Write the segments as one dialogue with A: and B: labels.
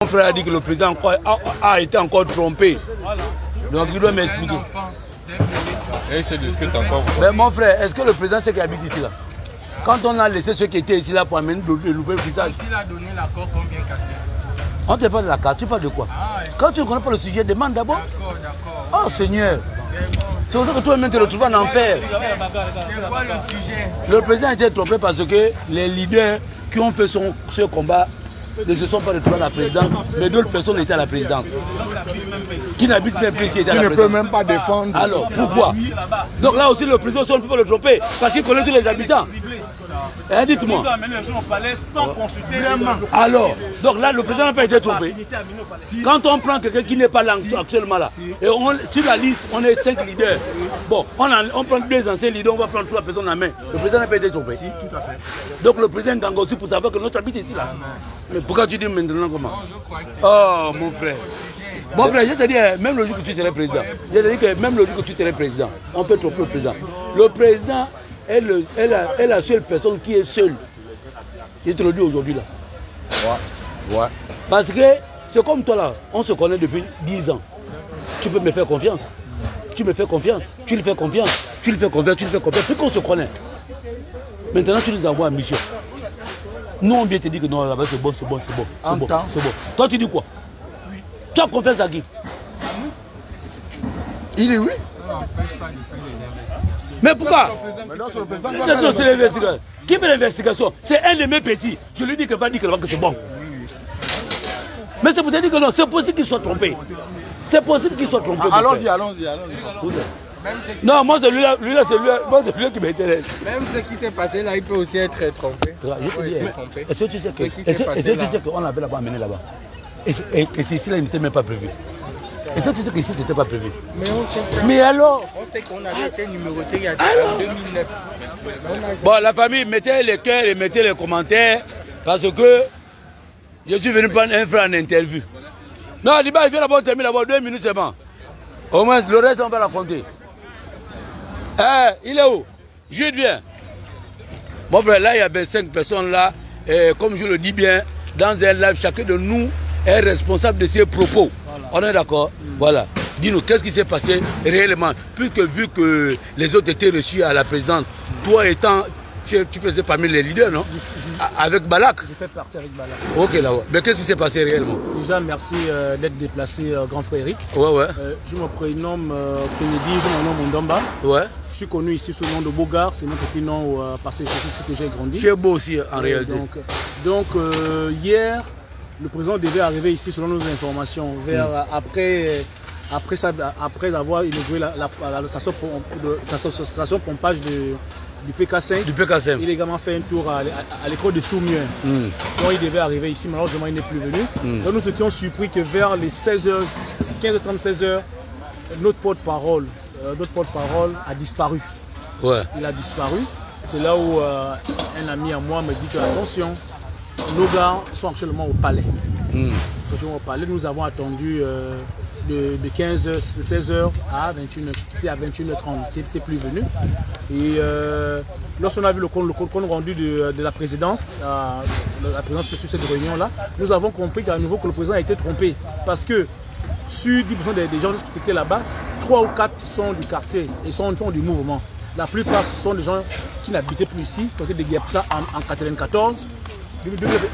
A: Mon frère a dit que le président a été encore trompé. Donc il doit m'expliquer.
B: Et c'est de ce que tu as encore.
A: Mais mon frère, est-ce que le président sait qu'il habite ici là? Quand on a laissé ceux qui étaient ici là pour amener de nouveaux visages.
C: S'il a donné l'accord, combien cassé?
A: On ne te parle de la carte, tu parles de quoi? Quand tu ne connais pas le sujet, demande d'abord.
C: D'accord.
A: Oh Seigneur. C'est pour ça que toi-même te retrouves en enfer.
C: C'est quoi le sujet?
A: Le président a été trompé parce que les leaders qui ont fait ce combat ne se sont pas retrouvés à la présidence, mais d'autres personnes étaient à la présidence. Qui n'habitent même plus ici étaient à la présidence.
D: Qui ne peut même pas défendre.
A: Alors, pourquoi? Donc là aussi, le président, on ne peut pas le tromper, parce qu'il connaît tous les habitants. Hein, dites-moi. Alors, donc là, le président n'a pas été trompé. Quand on prend quelqu'un qui n'est pas là actuellement là, et sur la liste, on est 5 leaders. Bon, on prend 2 anciens leaders, on va prendre 3 personnes en main. Le président n'a pas été trompé.
D: Si, tout à fait.
A: Donc le président gagne aussi pour savoir que notre habite ici là. Mais pourquoi tu dis maintenant comment? Oh mon frère. Mon frère, je te dis, même le jour que tu serais président, je te dis que même le jour que tu serais président, on peut tromper le président. Le président est la seule personne qui est seule. Je te le dis aujourd'hui là.
D: Ouais.
A: Parce que c'est comme toi là, on se connaît depuis 10 ans. Tu peux me faire confiance. Tu me fais confiance. Tu lui fais confiance. Tu lui fais confiance. Tu lui fais confiance. Puis qu'on se connaît. Maintenant, tu nous envoies en mission. Nous, on vient te dire que non, là-bas, c'est bon, c'est bon, c'est bon. C'est bon, c'est bon. Toi, tu dis quoi? Tu as confiance à qui?
D: Il est oui.
A: Mais pourquoi?
D: Maintenant, c'est le président qui va
A: C'est
D: faire
A: l'investigation. Qui fait l'investigation? C'est un de mes petits. Je lui dis que va dire que c'est bon. Mais c'est pour te dire que non, c'est possible qu'il soit trompé. C'est possible qu'il soit trompé.
D: Allons-y.
A: Non, moi, c'est lui-là qui m'intéresse.
C: Même ce qui s'est passé là, il peut aussi être trompé.
A: Est-ce que tu sais qu'on avait là-bas amené là-bas? Et que ici, là, il n'était même pas prévu. Et toi, tu sais qu'ici, c'était pas prévu.
C: Mais on sait ça.
A: Mais alors?
C: On sait qu'on avait été numéroté il y a 2009.
A: Bon, la famille, mettez les cœurs et mettez les commentaires parce que je suis venu prendre un frère en interview. Non, Diba, il vient d'abord terminer d'abord 2 minutes seulement. Au moins, le reste, on va la compter. Il est où? Jude, viens. Mon frère, là, il y a 25 personnes là. Et comme je le dis bien, dans un live, chacun de nous est responsable de ses propos. Voilà. On est d'accord? Voilà. Dis-nous, qu'est-ce qui s'est passé réellement? Puisque vu que les autres étaient reçus à la présidence, toi étant, tu faisais parmi les leaders, non? Avec Balak?
E: Je fais partie avec Balak.
A: Ok, là, ouais. Mais qu'est-ce qui s'est passé réellement?
E: Déjà, merci d'être déplacé, grand frère Eric.
A: Ouais.
E: Je me prénomme Kennedy, je me nomme Ndomba.
A: Ouais.
E: Je suis connu ici sous le nom de Bogart, c'est mon petit nom parce que c'est ici que j'ai grandi.
A: Tu es beau aussi en réalité.
E: Donc hier, le président devait arriver ici selon nos informations, vers, après avoir inauguré la station pompage du PK5. Il a également fait un tour à l'école de Soumien. Donc il devait arriver ici, malheureusement il n'est plus venu. Donc nous étions surpris que vers les 16h, 15h30, 16h, notre porte-parole a disparu.
A: Ouais.
E: Il a disparu. C'est là où un ami à moi me dit que attention, nos gars sont actuellement au palais. Nous avons attendu de 15h, 16h à 21h30. Tu n'étais plus venu. Et lorsqu'on a vu le compte rendu de la présidence, la présidence sur cette réunion-là, nous avons compris qu'à nouveau que le président a été trompé. Parce que sur 10% des gens qui étaient là-bas, 3 ou 4 sont du quartier et sont du mouvement. La plupart ce sont des gens qui n'habitaient plus ici, qui ont été déguerpis en 1994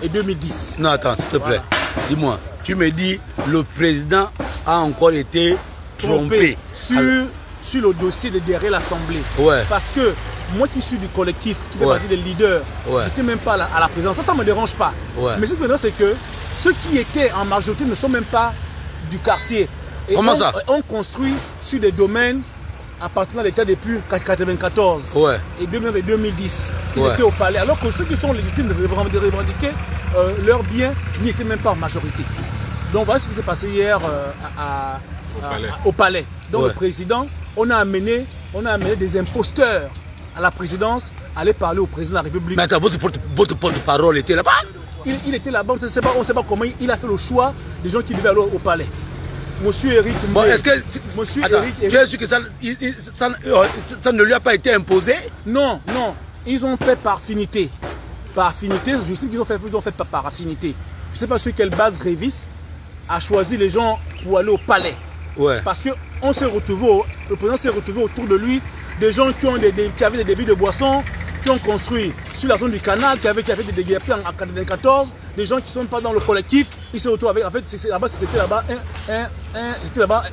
E: et 2010.
A: Non, attends, s'il te plaît. Voilà. Dis-moi, tu me dis le président a encore été trompé.
E: Sur le dossier de derrière l'Assemblée.
A: Ouais.
E: Parce que moi qui suis du collectif, qui fait partie des leaders, je n'étais même pas à la présidence. Ça ne me dérange pas. Ouais. Mais ce qui me dérange, c'est que ceux qui étaient en majorité ne sont même pas du quartier. Et
A: comment ça?
E: On construit sur des domaines appartenant à l'État depuis 1994 et 2010. Ils étaient au palais. Alors que ceux qui sont légitimes de revendiquer leurs biens n'y étaient même pas en majorité. Donc voilà ce qui s'est passé hier au palais. Donc le président, on a amené des imposteurs à la présidence, aller parler au président de la République.
A: Mais attends, votre porte-parole était là-bas?
E: Il était là-bas, on ne sait pas comment il a fait le choix des gens qui devaient aller au palais. Monsieur Eric,
A: bon, est-ce que tu es sûr que ça ne lui a pas été imposé?
E: Non, ils ont fait par affinité. Par affinité, je sais qu'ils ont fait par affinité. Je ne sais pas sur quelle base Grévis a choisi les gens pour aller au palais.
A: Ouais.
E: Parce que le président s'est retrouvé autour de lui des gens qui avaient des débits de boissons, qui ont construit sur la zone du canal, qui avaient des dégâts en 1994, des gens qui ne sont pas dans le collectif, ils se retrouvent avec, en fait, c'était là-bas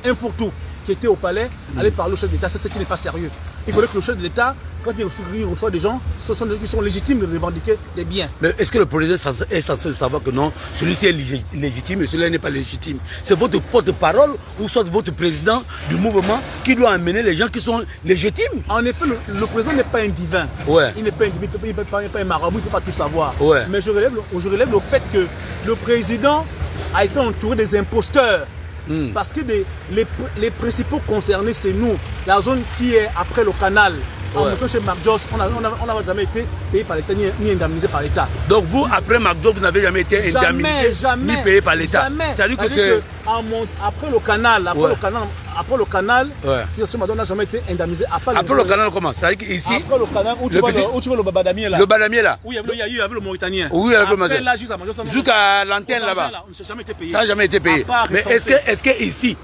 E: un fourre-tout qui était au palais, aller parler au chef d'État, c'est ce qui n'est pas sérieux. Il faudrait que le chef de l'État, quand il reçoit des gens, ce sont des gens qui sont légitimes de revendiquer des biens.
A: Mais est-ce que le président est censé savoir que non, celui-ci est légitime et celui-là n'est pas légitime? C'est votre porte-parole ou soit votre président du mouvement qui doit amener les gens qui sont légitimes?
E: En effet, le président n'est pas un divin.
A: Ouais.
E: Il n'est pas un divin, il n'est pas un marabout, il ne peut pas tout savoir.
A: Ouais.
E: Mais je relève le fait que le président a été entouré des imposteurs. Parce que les principaux concernés, c'est nous. La zone qui est après le canal, en montant chez Marc Joss, on n'a jamais été payé par l'État ni indemnisé par l'État.
A: Donc vous, après Marc Joss, vous n'avez jamais été indemnisé ni payé par l'État.
E: C'est-à-dire que après le canal, on n'a jamais été indemnisé.
A: Après le canal, comment? C'est-à-dire qu'ici,
E: après le canal, où tu vois le Babadamier là.
A: Le Badamier là.
E: Oui, il y a eu le Mauritanien.
A: Oui, avec le Mauritanien.
E: Jusqu'à
A: Jusqu'à l'antenne là-bas.
E: Ça n'a jamais été payé.
A: Ça n'a jamais été payé. Mais est-ce que ici,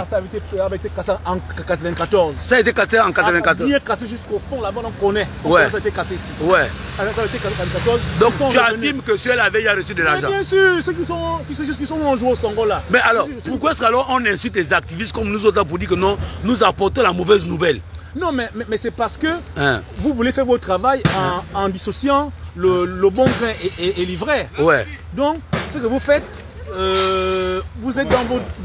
E: ça avait été cassé en 1994.
A: Ça a été cassé en 1994.
E: Bien cassé jusqu'au fond là-bas, on connaît.
A: Ouais.
E: Ça a été cassé ici.
A: Ouais.
E: Ça a été cassé en 1994.
A: Donc tu affirmes que ceux-là avaient déjà reçu de l'argent.
E: Bien sûr, ceux qui sont en jouant au Sango là.
A: Mais alors, pourquoi est-ce qu'alors on insulte les activistes comme nous autres pour dire que non, nous apportons la mauvaise nouvelle?
E: Non, mais c'est parce que vous voulez faire votre travail en dissociant le bon grain et l'ivraie.
A: Ouais.
E: Donc, ce que vous faites, vous êtes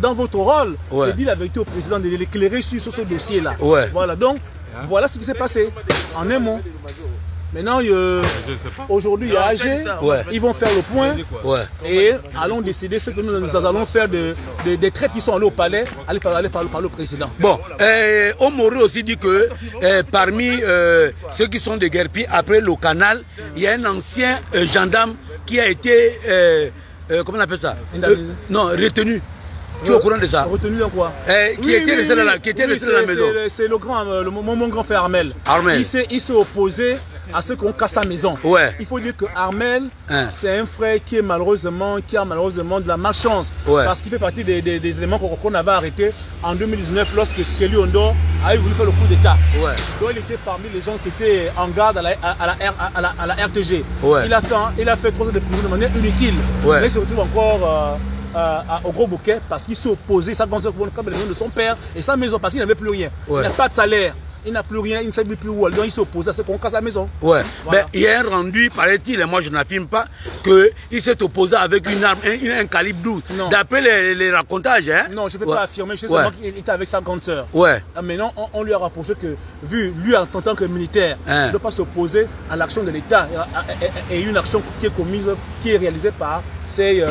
E: dans votre rôle de dire la vérité au président, de l'éclairer sur ce dossier-là.
A: Ouais.
E: Voilà, donc, voilà ce qui s'est passé, en un mot. Maintenant, aujourd'hui, il y a AG, ils vont faire le point et allons décider ce que nous allons faire des traites qui sont allés au palais, aller parler au président.
A: Bon, on m'aurait aussi dit que parmi ceux qui sont de Guerpi, après le canal, il y a un ancien gendarme qui a été, comment on appelle ça? Non, retenu. Tu es au courant de ça?
E: Retenu dans quoi?
A: Qui était resté dans la maison.
E: C'est mon grand frère Armel. Il s'est opposé à ceux qui ont cassé sa maison.
A: Ouais.
E: Il faut dire que Armel, c'est un frère qui a malheureusement de la malchance. Parce qu'il fait partie des éléments qu'on avait arrêtés en 2019 lorsque Kelly Ondor avait voulu faire le coup d'État. Donc il était parmi les gens qui étaient en garde à la RTG. Il a fait 3 ans de prison de manière inutile. Mais il se retrouve encore au gros bouquet parce qu'il s'est opposé sa maison de son père et sa maison parce qu'il n'avait plus rien. Il n'a pas de salaire. Il n'a plus rien, il ne sait plus où aller, donc il s'est opposé à ce qu'on casse la maison. Ouais,
A: voilà. Mais il y a un rendu, paraît-il, et moi je n'affirme pas, qu'il s'est opposé avec une arme, un calibre 12. D'après les racontages, hein.
E: Non, je ne peux pas affirmer, je sais seulement qu'il était avec sa grande sœur. Mais non, on lui a rapproché que, vu lui en tant que militaire, il ne doit pas s'opposer à l'action de l'État et une action qui est commise, qui est réalisée par ses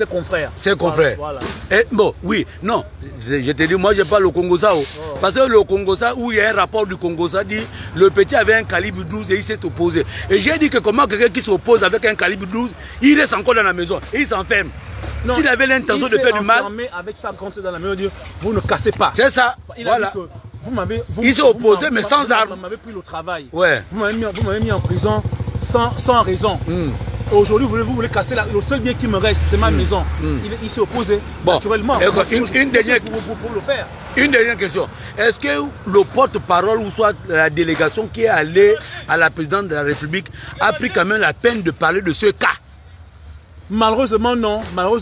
E: confrères.
A: Ses confrères. Voilà. Et bon, oui, non, je te dis, moi je parle au Congo-Ça, parce que le Congo-Ça, où il y a un rapport du Congo-Ça dit le petit avait un calibre 12 et il s'est opposé. Et j'ai dit que comment quelqu'un qui s'oppose avec un calibre 12, il reste encore dans la maison et il s'enferme. S'il avait l'intention de faire du mal.
E: Avec sa grande dans la maison, dire vous ne cassez pas.
A: C'est ça. Voilà. Il s'est opposé mais sans arme.
E: Vous m'avez pris le travail.
A: Ouais.
E: Vous m'avez mis en prison sans raison. Aujourd'hui, vous voulez casser le seul bien qui me reste, c'est ma maison. Il s'est opposé naturellement.
A: Une dernière question. Est-ce que le porte-parole ou soit la délégation qui est allée à la présidente de la République a pris quand même la peine de parler de ce cas?
E: Malheureusement non. Moi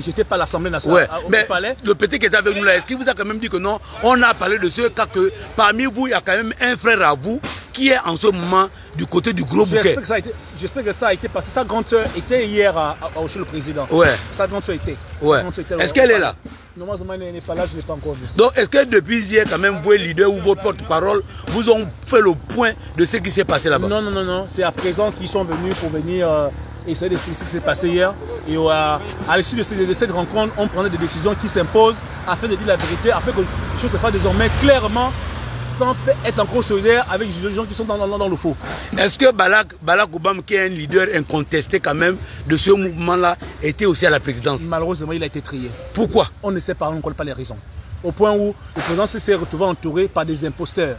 E: j'étais pas à l'Assemblée nationale.
A: Mais le petit qui était avec nous là, est-ce qu'il vous a quand même dit que non? On a parlé de ce cas que parmi vous il y a quand même un frère à vous qui est en ce moment du côté du gros bouquet.
E: J'espère que ça a été passé. Sa grande soeur était hier chez le président. Sa grande soeur était.
A: Est-ce qu'elle est là?
E: Normalement, elle n'est pas là, je ne l'ai pas encore vu.
A: Donc, est-ce que depuis hier, quand même, vos leaders ou vos porte-parole vous ont fait le point de ce qui s'est passé là-bas?
E: Non. C'est à présent qu'ils sont venus pour venir essayer d'expliquer ce qui s'est passé hier. Et à l'issue de cette rencontre, on prenait des décisions qui s'imposent afin de dire la vérité, afin que les choses se fassent désormais clairement, sans être encore solidaire avec les gens qui sont dans le faux.
A: Est-ce que Barack Obama, qui est un leader incontesté quand même de ce mouvement-là, était aussi à la présidence?
E: Malheureusement, il a été trié.
A: Pourquoi?
E: On ne sait pas, on ne connaît pas les raisons. Au point où le président s'est retrouvé entouré par des imposteurs.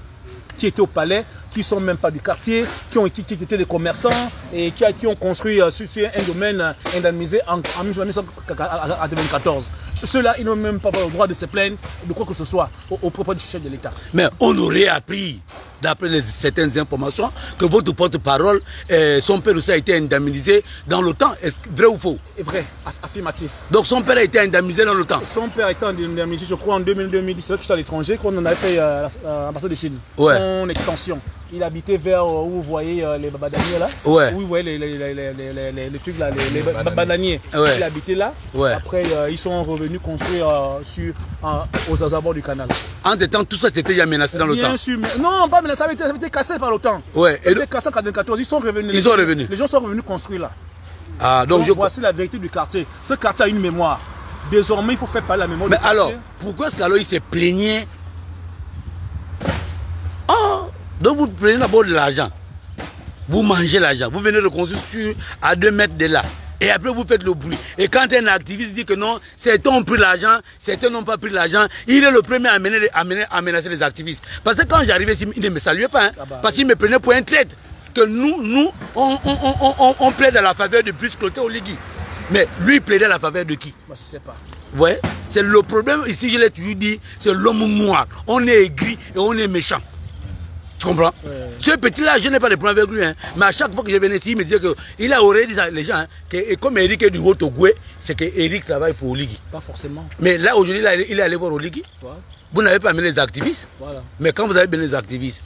E: qui étaient au palais, qui ne sont même pas du quartier, qui étaient des commerçants et qui ont construit sur un domaine indemnisé en 1994. Ceux-là, ils n'ont même pas le droit de se plaindre de quoi que ce soit au propos du chef de l'État.
A: Mais on aurait appris, d'après certaines informations, que votre porte-parole, son père aussi a été indemnisé dans le temps. Est-ce vrai ou faux?
E: Vrai, affirmatif.
A: Donc son père a été indemnisé dans le temps?
E: Son père a été indemnisé, je crois, en 2017, que j'étais à l'étranger, quand on avait fait l'ambassade de Chine.
A: Ouais.
E: Son extension. Il habitait vers où vous voyez les bananiers là.
A: Ouais.
E: Où vous voyez les trucs là, les bananiers.
A: Ouais.
E: Il habitait là.
A: Ouais.
E: Après, ils sont revenus construire aux abords du canal.
A: En temps, tout ça était déjà menacé dans le temps?
E: Bien sûr, mais non, pas menacé, ça avait été cassé par le temps.
A: Ouais.
E: Ça avait été cassé en 1994, ils sont revenus.
A: Ils sont revenus.
E: Les gens sont revenus construire là.
A: Ah, donc
E: voici la vérité du quartier. Ce quartier a une mémoire. Désormais, il faut faire parler la mémoire du quartier.
A: Mais alors, pourquoi est-ce qu'alors il se plaignait? Ah, donc vous prenez d'abord de l'argent. Vous mangez l'argent. Vous venez de construire à 2 mètres de là. Et après, vous faites le bruit. Et quand un activiste dit que non, certains ont pris l'argent, certains n'ont pas pris l'argent, il est le premier à menacer les activistes. Parce que quand j'arrivais ici, il ne me saluait pas. Hein, parce qu'il me prenait pour un traître. Que nous, on plaide à la faveur de Brice Clotaire Oligui. Mais lui, il plaidait à la faveur de qui?
E: Moi, je ne sais pas.
A: Vous voyez? C'est le problème, ici, je l'ai toujours dit, c'est l'homme noir. On est aigri et on est méchant. Tu comprends? Ce petit-là, je n'ai pas de problème avec lui. Hein. Mais à chaque fois que je venais ici, il me disait qu'il a aurait dit les gens, hein, que comme Eric est du Haut-Ogoué, c'est que Eric travaille pour Oligui.
E: Pas forcément.
A: Mais là, aujourd'hui, il est allé voir Oligui.
E: Ouais.
A: Vous n'avez pas amené les activistes. Voilà. Mais quand vous avez amené les activistes,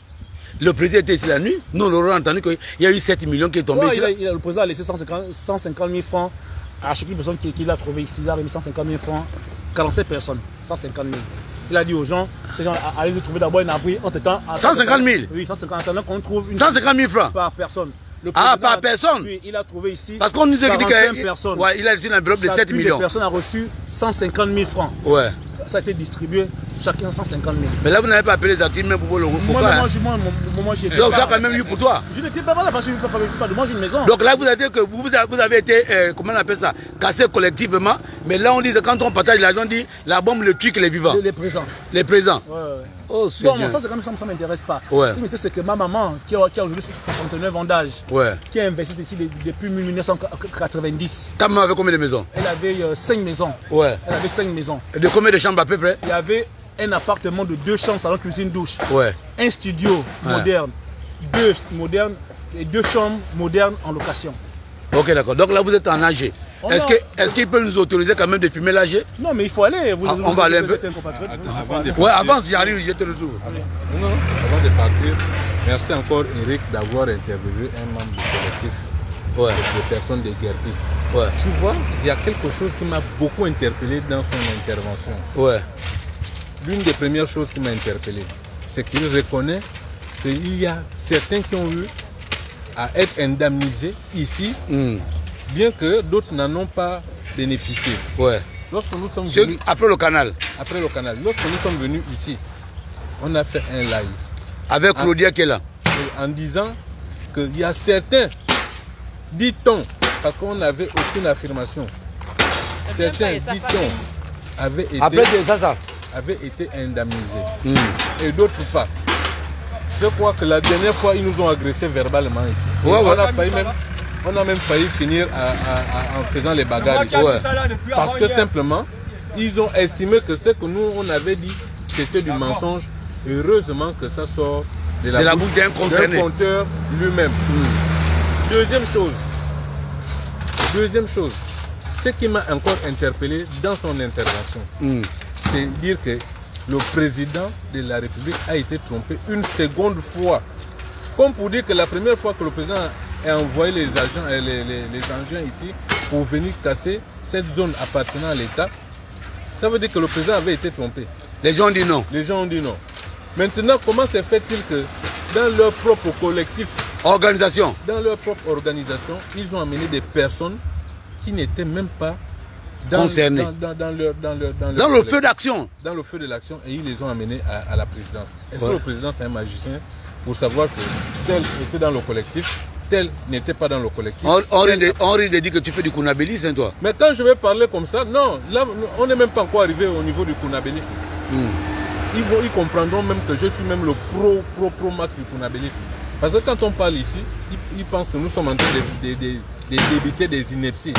A: le président était ici la nuit, nous on aurait entendu qu'il y a eu 7 millions qui est tombé ici.
E: Le président a laissé 150 000 francs à chaque personne qu'il a trouvé ici. Il a remis 150 000 francs, 47 personnes, 150 000. Il a dit aux gens, ces gens, allez trouver d'abord un abri entre temps.
A: 150 000?
E: Oui, 150 000. Qu'on trouve une
A: 150 000 francs
E: par personne.
A: Ah, par personne?
E: Oui, il a trouvé ici.
A: Parce qu'on nous explique qu'il
E: ouais,
A: a reçu une enveloppe de 7 millions.
E: La personne a reçu 150 000 francs.
A: Ouais.
E: Ça a été distribué, chacun 150 000.
A: Mais là, vous n'avez pas appelé les actifs même pour le groupe.
E: Moi, j'ai été.
A: Donc, tu as quand même eu pour toi.
E: Je n'étais pas là parce que je ne peux pas de moi, j'ai une maison.
A: Donc là, vous avez été, comment on appelle ça, cassé collectivement. Mais là, on dit que quand on partage l'argent, on dit la bombe le tue que les vivants.
E: Les présents.
A: Les présents.
E: Ouais, ouais.
A: Oh, c'est
E: bon,
A: bien.
E: ça, ne m'intéresse pas.
A: Ouais.
E: Ce qui m'intéresse, c'est que ma maman, qui a aujourd'hui 69 ans d'âge,
A: ouais,
E: qui a investi ici depuis 1990.
A: Ta maman avait combien de maisons?
E: Elle avait 5 maisons.
A: Ouais.
E: Elle avait 5 maisons.
A: Et de combien de chambres à peu près?
E: Il y avait un appartement de 2 chambres, salon, cuisine, douche.
A: Ouais.
E: Un studio moderne, 2 modernes et 2 chambres modernes en location.
A: Ok, d'accord. Donc là, vous êtes en AG. Est-ce qu'il peut nous autoriser quand même de filmer l'AG?
E: Non, mais il faut aller.
A: On va aller un peu. Ouais, avance, j'arrive, je te retrouve.
B: Non, avant de partir, merci encore Eric d'avoir interviewé un membre du collectif de personnes déguerpies.
A: Ouais.
B: Tu vois, il y a quelque chose qui m'a beaucoup interpellé dans son intervention.
A: Ouais.
B: L'une des premières choses qui m'a interpellé, c'est qu'il reconnaît qu'il y a certains qui ont eu à être indemnisés ici, bien que d'autres n'en ont pas bénéficié.
A: Ouais.
B: Lorsque nous sommes venus,
A: après le canal.
B: Après le canal. Lorsque nous sommes venus ici, on a fait un live.
A: Avec Claudia qui est là.
B: En disant qu'il y a certains, dit-on, parce qu'on n'avait aucune affirmation, certains, dit-on, avaient été indemnisés. Et d'autres pas. Je crois que la dernière fois, ils nous ont agressés verbalement ici. On a même failli finir en faisant les bagarres ici. Parce que simplement, ils ont estimé que ce que nous, on avait dit, c'était du mensonge. Heureusement que ça sort de la bouche d'un compteur lui-même. Deuxième chose, ce qui m'a encore interpellé dans son intervention, c'est dire que le président de la République a été trompé une seconde fois. Comme pour dire que la première fois que le président a envoyé les engins ici pour venir casser cette zone appartenant à l'État, ça veut dire que le président avait été trompé.
A: Les gens ont dit non.
B: Les gens ont dit non. Maintenant, comment se fait-il que dans leur propre collectif, dans leur propre organisation, ils ont amené des personnes qui n'étaient même pas
A: concernés dans le feu d'action.
B: Dans le feu de l'action, et ils les ont amenés à la présidence. Est-ce que le président c'est un magicien pour savoir que tel était dans le collectif, tel n'était pas dans le collectif?
A: On risque de dire que tu fais du kounabélisme, toi.
B: Mais quand je vais parler comme ça, non, là on n'est même pas encore arrivé au niveau du kounabélisme. ils comprendront même que je suis même le pro max du conabilisme. Parce que quand on parle ici, ils pensent que nous sommes en train d'éviter des inepties.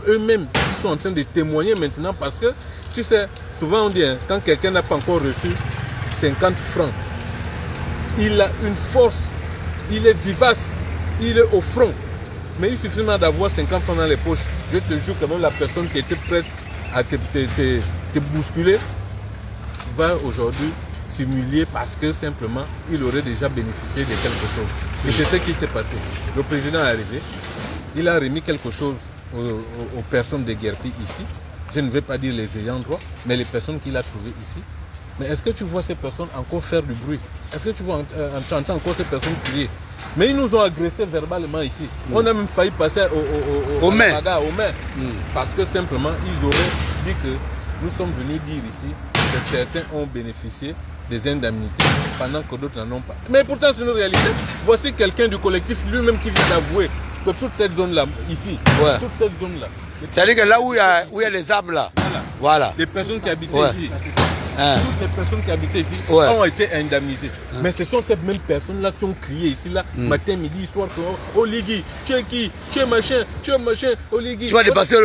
B: Eux-mêmes, ils sont en train de témoigner maintenant parce que, tu sais, souvent on dit, hein, quand quelqu'un n'a pas encore reçu 50 francs, il a une force, il est vivace, il est au front. Mais il suffit d'avoir 50 francs dans les poches. Je te jure que même la personne qui était prête à te bousculer va aujourd'hui s'humilier parce que simplement il aurait déjà bénéficié de quelque chose. Et c'est ce qui s'est passé. Le président est arrivé, il a remis quelque chose aux personnes de Guerpi ici. Je ne vais pas dire les ayants droit, mais les personnes qu'il a trouvées ici. Mais est-ce que tu vois ces personnes encore faire du bruit? Est-ce que tu vois entends encore ces personnes crier? Mais ils nous ont agressés verbalement ici. On a même failli passer aux mains. Parce que simplement, ils auraient dit que nous sommes venus dire ici que certains ont bénéficié des indemnités pendant que d'autres n'en ont pas. Mais pourtant, c'est une réalité. Voici quelqu'un du collectif lui-même qui vient d'avouer que toute cette zone-là, ici, toute cette zone-là.
A: C'est-à-dire que là où il y a les arbres là, voilà.
B: Les personnes qui habitaient ici. Toutes les personnes qui habitaient ici ont été indemnisées. Mais ce sont ces mêmes personnes-là qui ont crié ici, là, matin, midi, soir, oh Ligui, tu es qui? Tu es machin, oh Ligui.
A: Tu vas dépasser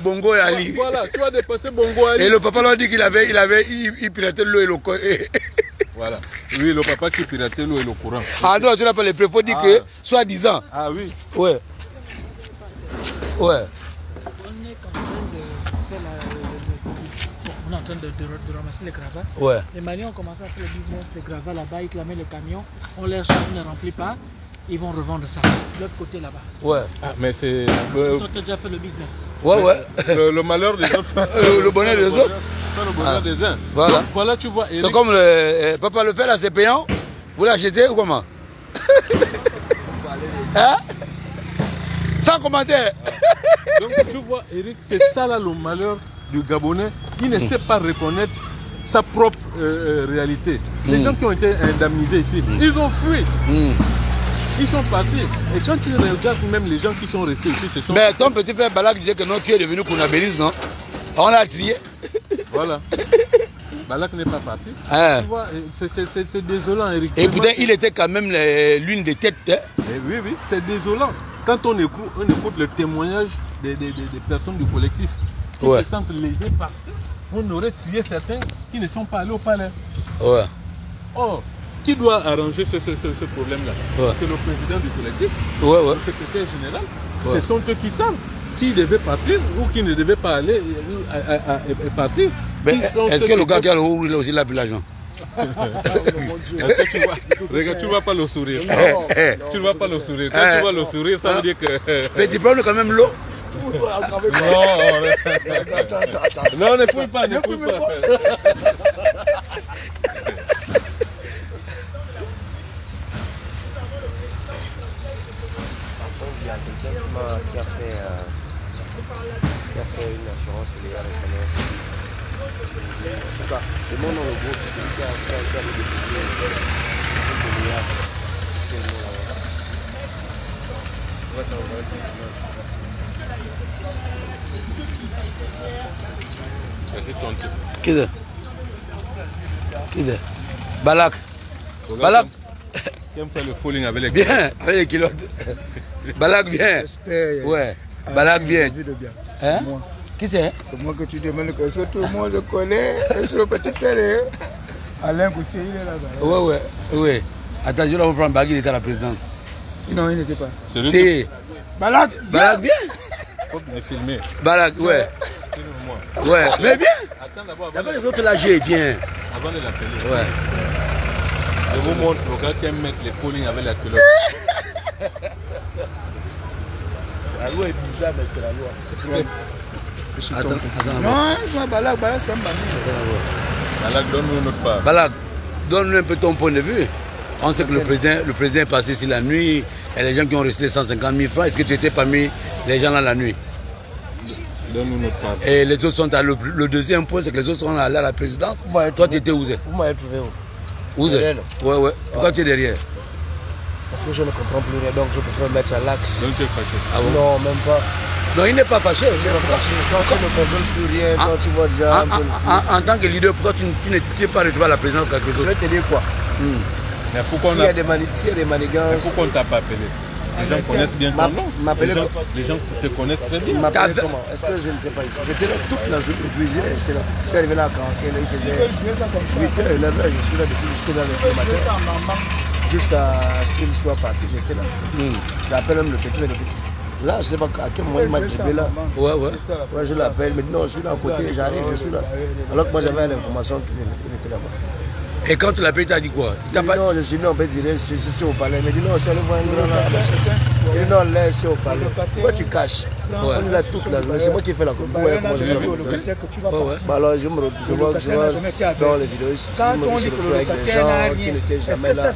A: Bongo et Ali.
B: Voilà, tu vas dépasser Bongo et Ali.
A: Et le papa leur dit qu'il piratait l'eau et le courant.
B: Voilà. Oui, le papa qui piratait l'eau et le courant.
A: Ah non, tu n'as pas les préfets dit que, soi-disant.
B: Ah oui.
A: Ouais. Ouais.
E: On est en train de ramasser les gravats.
A: Ouais.
E: Les Maliens ont commencé à faire le business des gravats là-bas, ils clamaient le camion, on les charge, on ne les remplit pas, ils vont revendre ça. De l'autre côté là-bas.
A: Ouais.
B: Ah, mais c'est.
E: Ils ont déjà fait le business.
A: Ouais, ouais.
B: Le malheur des autres.
A: Le bonheur des autres.
B: C'est le bonheur des uns.
A: Voilà.
B: Donc, voilà, tu vois.
A: C'est comme papa le fait là, c'est payant. Vous l'achetez ou comment? Hein? Sans commentaire.
B: Donc tu vois, Eric, c'est ça là le malheur du Gabonais. Il ne sait pas reconnaître sa propre réalité. Les gens qui ont été indemnisés ici, ils ont fui. Ils sont partis. Et quand tu regardes même les gens qui sont restés ici, ce sont...
A: Mais ton petit frère Balak disait que non, tu es devenu Kounabélis, non? On a trié.
B: Voilà. Balak n'est pas parti.
A: Hein.
B: Tu vois, c'est désolant, Eric.
A: Et pourtant, il était quand même l'une des têtes. Hein?
B: Oui, oui, c'est désolant. Quand on écoute le témoignage des personnes du collectif qui se sentent lésées parce qu'on aurait tué certains qui ne sont pas allés au palais.
A: Ouais.
B: Or, qui doit arranger ce problème-là? C'est le président du collectif, le secrétaire général. Ce sont eux qui savent qui devait partir ou qui ne devait pas aller partir.
A: Est-ce que le gars qui a le haut, il a aussi l'argent?
B: Regarde, tu ne vois pas le sourire. Tu ne vois pas le sourire. Quand tu vois le sourire, ça veut dire que...
A: Petit problème quand même l'eau.
B: Non, ne fouille pas, ne fouille pas.
F: Il y a quelqu'un qui a fait une assurance légale récemment. En tout cas, c'est mon nom le groupe, c'est celui qui a déposé un milliard. C'est le nom là-bas.
A: Qui c'est? Qui c'est? Balak. Balak.
B: Qui aime faire le falling avec les
A: culottes? Bien, avec les culottes. Balak, bien. Ouais. Balak, bien. Hein? Qui c'est?
C: C'est moi que tu demandes, est-ce que tout le monde le connaît? Est-ce le petit frère Alain Goutier, il est là-bas.
A: Ouais. Attends, je vais prendre Balak, il était à la présidence.
C: Non, il n'était pas.
A: C'est
C: Balak.
A: Balak, bien.
B: Faut me filmer.
A: Balak, ouais. Ouais, mais bien.
B: Attends d'abord.
A: D'abord les autres là, j'ai bien.
B: Avant de l'appeler.
A: Ouais.
B: Je vous montre le gars qui aime mettre les fallings avec la culotte.
C: La loi est bizarre, mais c'est la loi.
A: Attends.
C: Balak, c'est un banni.
B: Balak, donne-nous notre part.
A: Balak, donne-nous un peu ton point de vue. On sait que le président est passé ici la nuit et les gens qui ont reçu les 150 000 francs. Est-ce que tu étais parmi les gens là la nuit?
B: Donne-nous notre part.
A: Et les autres sont à le deuxième point, c'est que les autres sont allés à la présidence. Toi, tu étais où?
F: Vous m'avez trouvé où?
A: Où? Ouais. Pourquoi tu es derrière?
F: Parce que je ne comprends plus rien, donc je préfère mettre à l'axe.
B: Donc tu es fâché?
A: Ah bon?
F: Non, même pas.
A: Non, il n'est pas fâché.
F: Quand tu ne contrôles plus rien, quand tu vois déjà...
A: En tant que leader, pourquoi tu n'es pas retrouvé à la présidence quelque chose?
F: Je vais te dire quoi?
B: Mais
F: s'il y a des manigances...
B: Pourquoi on ne t'a pas appelé? Les gens connaissent bien ton nom. Les gens te connaissent très bien.
F: M'appeler comment? Est-ce que je n'étais pas ici? J'étais là toute la journée, j'étais là. Je suis arrivé là quand il faisait 8h, 9h, je suis là depuis, j'étais là depuis le matin. Jusqu'à ce qu'il soit parti, j'étais là. J'appelle même le petit, mais là, je ne sais pas à quel moment il m'a dribblé là.
A: Ouais,
F: je l'appelle, mais non, je suis là à côté, j'arrive, je suis là. Alors que moi j'avais l'information qu'il était là-bas.
A: Et quand tu l'appelles, tu as dit quoi?
F: Non, je suis venu en fait direct, je suis au palais. Il m'a dit non, je suis allé voir un grand là. Il dit non, là, je suis au palais. Pourquoi tu caches? On est là toute la journée. C'est moi qui fais la com. Vous voyez comment je fais la com. Alors je vois dans les vidéos, je me retrouve avec des gens qui n'étaient jamais là.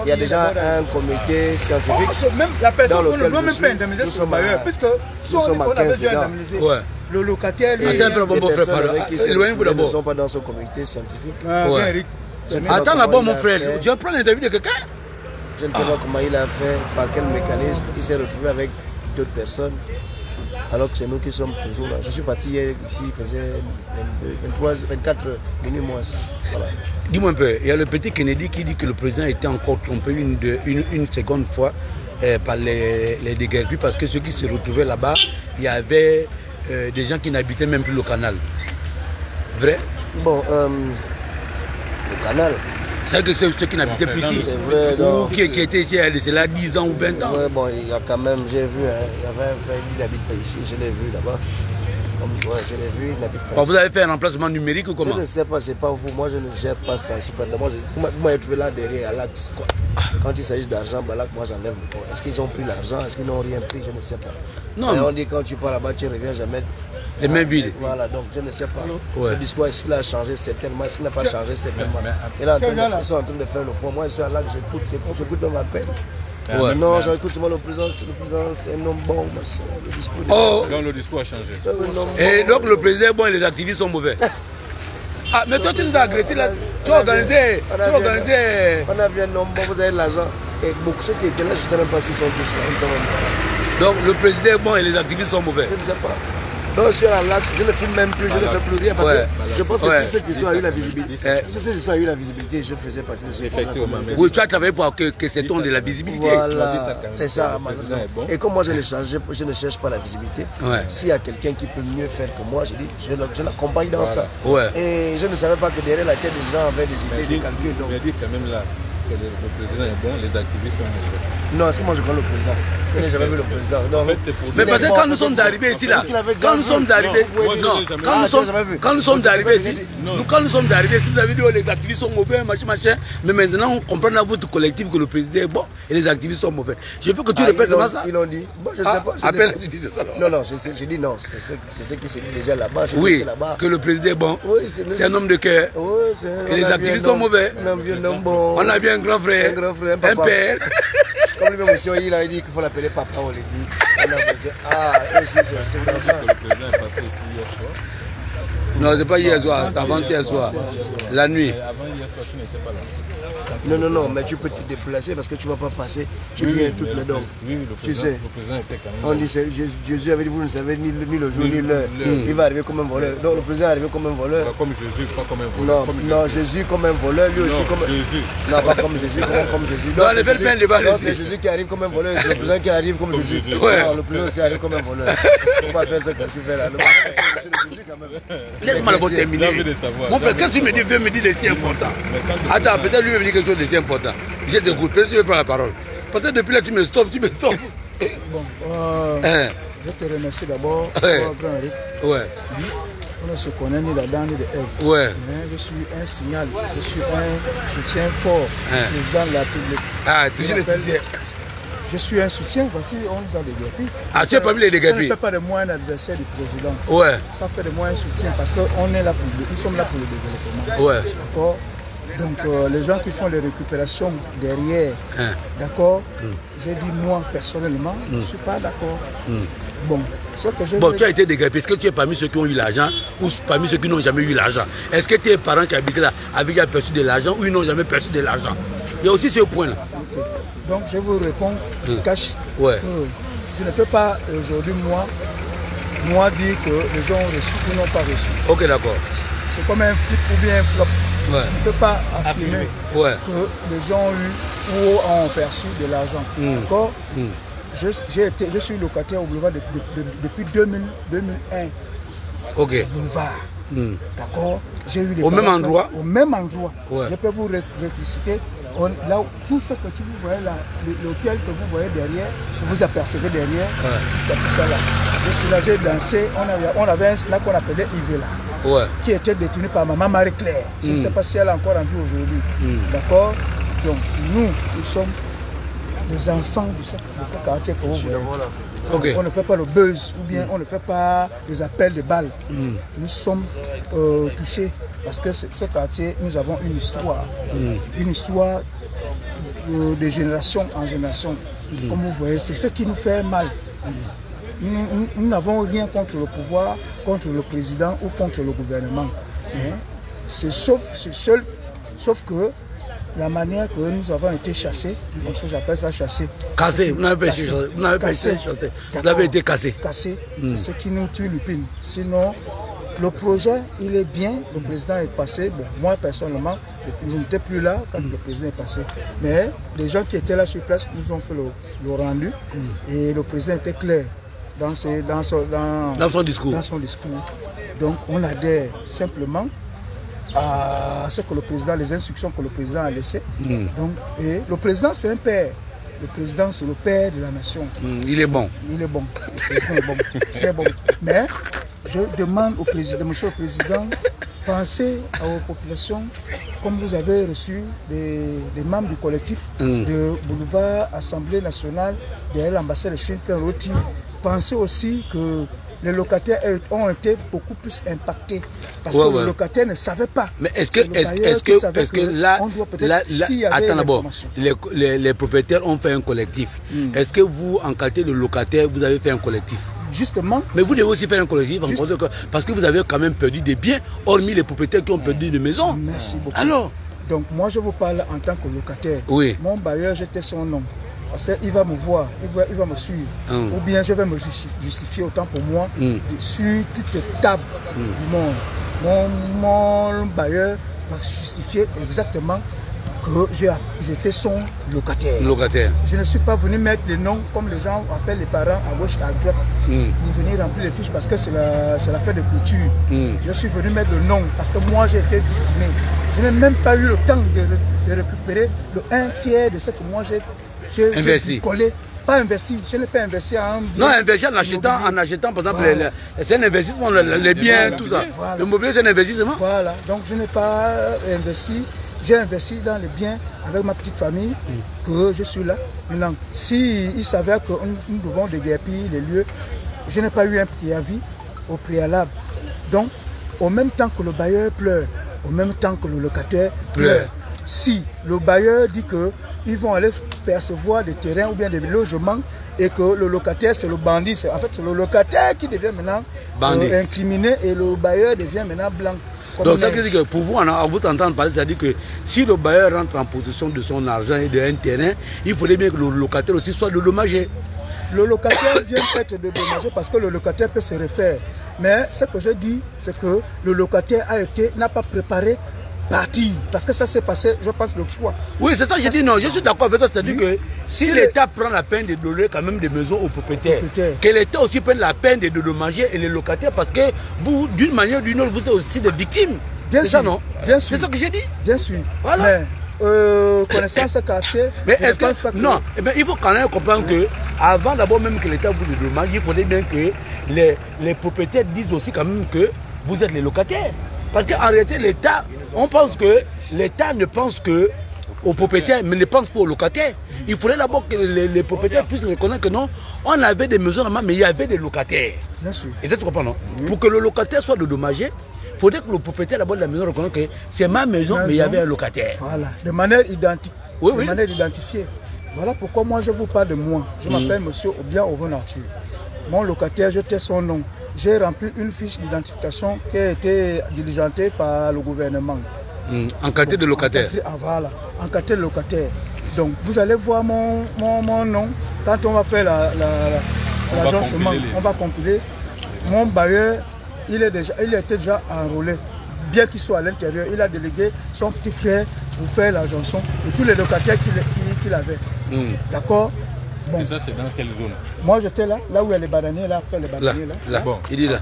F: Il y a déjà un comité scientifique dans lequel nous sommes à 15 gars.
E: Le locataire,
A: attends un peu, mon frère, éloignez-vous d'abord.
F: Ils ne sont pas dans ce comité scientifique.
A: Attends d'abord, mon frère, tu vas prendre l'interview de quelqu'un?
F: Je ne sais pas comment il a fait, par quel mécanisme. Il s'est retrouvé avec d'autres personnes, alors que c'est nous qui sommes toujours là. Je suis parti hier ici, il faisait 24 minutes moins. Voilà.
A: Dis-moi un peu, il y a le petit Kennedy qui dit que le président était encore trompé une seconde fois par les déguerpis, parce que ceux qui se retrouvaient là-bas, il y avait des gens qui n'habitaient même plus le canal. Vrai?
F: Bon, le canal.
A: C'est vrai que c'est ceux qui n'habitaient plus ici.
F: C'est vrai,
A: ou qui étaient ici, c'est là 10 ans ou 20 ans.
F: Ouais, bon, il y a quand même, j'ai vu, hein, il y avait un frère qui n'habite pas ici, je l'ai vu là-bas. Ouais, je l'ai vu, il n'habite pas ici.
A: Vous avez fait un remplacement numérique ou comment?
F: Je ne sais pas, c'est pas vous, moi je ne gère pas ça. Vous m'avez trouvé là derrière à l'axe. Quand il s'agit d'argent, bah là, moi j'enlève le pont. Est-ce qu'ils ont pris l'argent? Est-ce qu'ils n'ont rien pris? Je ne sais pas. Non. Mais on dit quand tu pars là-bas, tu ne reviens jamais.
A: Les mains vides.
F: Voilà, donc je ne sais pas. Ouais. Le discours, est-ce qu'il a changé certainement? Est-ce qu'il n'a pas changé certainement? Ils sont en train de faire le point. Moi, je suis là, j'écoute dans ma peine. Ouais. Non, j'écoute seulement le président, c'est un homme bon. Le discours,
B: donc le discours a changé.
A: Et donc le président est bon et les activistes sont mauvais. Ah, mais toi tu nous as agressé là. Tu as organisé.
F: On a vu un homme bon, vous avez de l'argent. Et beaucoup ceux qui étaient là, je ne sais même pas s'ils sont tous là.
A: Donc le président est bon et les activistes sont mauvais.
F: Je ne sais pas. Donc je suis à l'axe, je ne filme même plus, je ne fais plus rien parce que je pense que si cette histoire a eu la visibilité, je faisais partie de ce
B: effectivement.
A: Oui, tu as travaillé pour que cet homme de la visibilité.
F: Voilà, c'est ça ma vision. Et comme moi je ne cherche pas la visibilité, s'il y a quelqu'un qui peut mieux faire que moi, je l'accompagne dans ça. Et je ne savais pas que derrière la tête des gens avaient des idées, des calculs.
B: Mais dit quand même là que le président est bon, les activistes sont mauvais.
F: Non, est-ce que moi je connais le président? Je n'ai jamais vu le président. Non.
A: Mais peut-être quand nous sommes arrivés ici là, quand nous sommes arrivés, quand nous sommes arrivés ici, vous avez dit oh, les activistes sont mauvais, machin, mais maintenant on comprend dans votre collectif que le président est bon et les activistes sont mauvais. Je veux que tu répètes ça.
F: Ils l'ont dit. Bon, je ne sais pas.
A: Appelle, tu dis ça.
F: Non, je dis non, c'est ce qui s'est dit déjà là-bas.
A: Oui, que le président est bon. C'est un homme de cœur. Et les activistes sont mauvais. On a bien un grand frère, un père.
F: Comme lui-même aussi, il a dit qu'il faut l'appeler papa, on l'a dit. C'est comme ça.
B: Le président est passé ici hier soir.
A: Non, c'est pas hier soir, c'est avant-hier soir. La nuit.
B: Avant hier soir, tu n'étais pas là.
F: Non, mais tu peux te déplacer parce que tu ne vas pas passer. Tu viens toutes les dents.
B: Oui, le président était quand même.
F: On dit, Jésus avait dit, vous ne savez ni le jour ni l'heure. Il va arriver comme un voleur. Donc le président est arrivé comme un voleur.
B: Comme Jésus, pas comme un voleur.
F: Non, Jésus comme un voleur, lui aussi comme un.
B: Jésus.
F: Non, pas comme Jésus, comme Jésus.
A: Non,
F: c'est Jésus qui arrive comme un voleur, c'est le président qui arrive comme Jésus. Non, le président aussi arrive comme un voleur. Il ne faut pas faire ça comme tu fais là. Le président c'est Jésus quand même.
A: Laisse-moi d'abord terminer. Mon frère, qu'est-ce qu'il me dit? Veut me dire de si important. Attends, peut-être lui me dit quelque chose de si important. Je t'écoute, peut-être tu veux prendre la parole. Peut-être depuis là tu me stoppes.
E: Bon, je te remercie d'abord pour grand Eric. On ne se connaît ni d'Adam ni de Ève. Mais je suis un signal, je suis un soutien fort du président de la République.
A: Ah, toujours le soutien.
E: Je suis un soutien, voici, on nous a déguerpis.
A: Ah, tu n'as pas vu les déguerpis? Ça
E: ne fait pas de moi un adversaire du président. Ça fait de moi un soutien parce que nous sommes là pour le développement. D'accord? Donc les gens qui font les récupérations derrière, d'accord, j'ai dit moi personnellement, je ne suis pas d'accord. Bon,
A: tu as été déguerpi. Est-ce que tu es parmi ceux qui ont eu l'argent ou parmi ceux qui n'ont jamais eu l'argent? Est-ce que tes parents qui habitaient là avaient déjà perçu de l'argent ou ils n'ont jamais perçu de l'argent? Il y a aussi ce point-là.
E: Donc je vous réponds cash. Je ne peux pas aujourd'hui, moi,
C: moi dire que les gens ont reçu ou n'ont pas reçu.
A: Ok, d'accord.
C: C'est comme un flip ou bien un flop.
A: Ouais.
C: On ne peut pas affirmer
A: ouais.
C: que les gens ont eu ou ont perçu de l'argent. D'accord. Je suis locataire au boulevard depuis 2001.
A: Ok.
C: Boulevard. D'accord. J'ai eu les
A: au même endroit.
C: Au même endroit.
A: Ouais.
C: Je peux vous réciter. Là, tout ce que vous voyez là, l'hôtel que vous voyez derrière, que vous apercevez derrière, jusqu'à tout ça là. Je suis là, j'ai dansé. On avait un snack qu'on appelait Ivela. Ouais. Qui était détenu par maman Marie-Claire. Je ne sais pas si elle est encore en vie aujourd'hui. D'accord. Donc, nous sommes des enfants de ce quartier que vous voyez. Okay. On ne fait pas le buzz ou bien on ne fait pas des appels de balles. Nous sommes touchés parce que ce quartier, nous avons une histoire. Une histoire de génération en génération. Comme vous voyez, c'est ce qui nous fait mal. Nous n'avons rien contre le pouvoir, contre le président ou contre le gouvernement. Sauf que la manière que nous avons été chassés, j'appelle ça chasser.
A: Cassé, vous n'avez pas été chassé. Vous avez été cassé.
C: Cassé, c'est ce qui nous tue l'upine. Sinon, le projet, il est bien, le président est passé. Bon, moi, personnellement, je n'étais plus là quand le président est passé. Mais les gens qui étaient là sur place nous ont fait le rendu. Et le président était clair dans son discours. Donc, on adhère simplement à ce que le président, les instructions que le président a laissées. Donc, et le président, c'est un père. Le président, c'est le père de la nation.
A: Il est bon.
C: Il est bon. Le président est bon. Très bon. Mais je demande au président, monsieur le président, pensez à vos populations, comme vous avez reçu des membres du collectif de Boulevard Assemblée nationale derrière l'ambassade de Chine, Roti. Pensez aussi que les locataires ont été beaucoup plus impactés parce que le locataire ne savait pas.
A: Mais est-ce que là, attends d'abord, les propriétaires ont fait un collectif. Est-ce que vous, en qualité de locataire, vous avez fait un collectif?
C: Justement.
A: Mais vous devez aussi faire un collectif parce que vous avez quand même perdu des biens, hormis les propriétaires qui ont perdu des maisons.
C: Merci beaucoup.
A: Alors,
C: donc moi je vous parle en tant que locataire.
A: Oui.
C: Mon bailleur, j'étais son nom. Parce qu'il va me voir, il va me suivre. Ou bien je vais me justifier autant pour moi sur toutes les tables du monde. Mon bailleur va justifier exactement que j'étais son locataire. Je ne suis pas venu mettre les noms comme les gens appellent les parents à gauche et à droite. Pour venir remplir les fiches parce que c'est la fête de culture. Je suis venu mettre le nom parce que moi j'ai été victime. Je n'ai même pas eu le temps de récupérer le 1/3 de ce que moi j'ai
A: investi.
C: Collé. Pas investi, je n'ai pas investi en bien.
A: Non, investi en achetant par exemple, c'est un investissement, les biens, tout ça. Voilà. Le mobilier, c'est un investissement.
C: Voilà, donc je n'ai pas investi, j'ai investi dans les biens avec ma petite famille, que je suis là. Maintenant, s'il s'avère que nous devons déguerpir les lieux, je n'ai pas eu un préavis au préalable. Donc, au même temps que le bailleur pleure, au même temps que le locataire pleure. Si le bailleur dit qu'ils vont aller percevoir des terrains ou bien des logements et que le locataire c'est le bandit, en fait c'est le locataire qui devient maintenant incriminé et le bailleur devient maintenant blanc.
A: Donc ça veut dire que pour vous, à vous entendre parler, ça dit que si le bailleur rentre en possession de son argent et d'un terrain, il faudrait bien que le locataire aussi soit dédommagé.
C: Le locataire vient être dédommagé parce que le locataire peut se refaire. Mais ce que je dis, c'est que le locataire n'a pas préparé partir. Parce que ça s'est passé, je pense, le fois.
A: Oui, c'est ça, j'ai dit non, je suis d'accord avec toi, c'est-à-dire que si l'État prend la peine de donner quand même des maisons aux propriétaires, que l'État aussi prenne la peine de dédommager et les locataires, parce que vous, d'une manière ou d'une autre, vous êtes aussi des victimes.
C: Bien sûr.
A: Ça, non?
C: Bien sûr.
A: C'est ça que j'ai dit?
C: Bien sûr.
A: Voilà.
C: Mais, connaissant ce quartier,
A: mais est-ce que... Non, eh bien, il faut quand même comprendre que avant d'abord même que l'État vous dédommage, il faudrait bien que les propriétaires disent aussi quand même que vous êtes les locataires. Parce qu'en réalité, l'État, on pense que l'État ne pense que aux propriétaires, mais ne pense pas aux locataires. Il faudrait d'abord que les propriétaires puissent reconnaître que non, on avait des maisons là-bas, mais il y avait des locataires.
C: Bien sûr.
A: Et ça, tu comprends, non? Pour que le locataire soit dédommagé, il faudrait que le propriétaire d'abord de la maison reconnaisse que c'est ma maison, mais il y avait un locataire.
C: Voilà, de manière identique,
A: oui,
C: de manière identifiée. Voilà pourquoi moi je vous parle de moi. Je m'appelle Monsieur Obian Ovenarture. Mon locataire, je tais son nom. J'ai rempli une fiche d'identification qui a été diligentée par le gouvernement.
A: En qualité de locataire.
C: Voilà, en qualité de locataire. Donc vous allez voir mon nom. Quand on va faire l'agencement, on va compiler. mon bailleur, il était déjà enrôlé. Bien qu'il soit à l'intérieur, il a délégué son petit frère pour faire la chanson et tous les locataires qu'il avait. D'accord. Bon.
B: Et ça, c'est dans quelle zone?
C: Moi, j'étais là où il y a les bananiers, là, après les bananiers.
A: Là.
B: Bon.
A: Il dit là.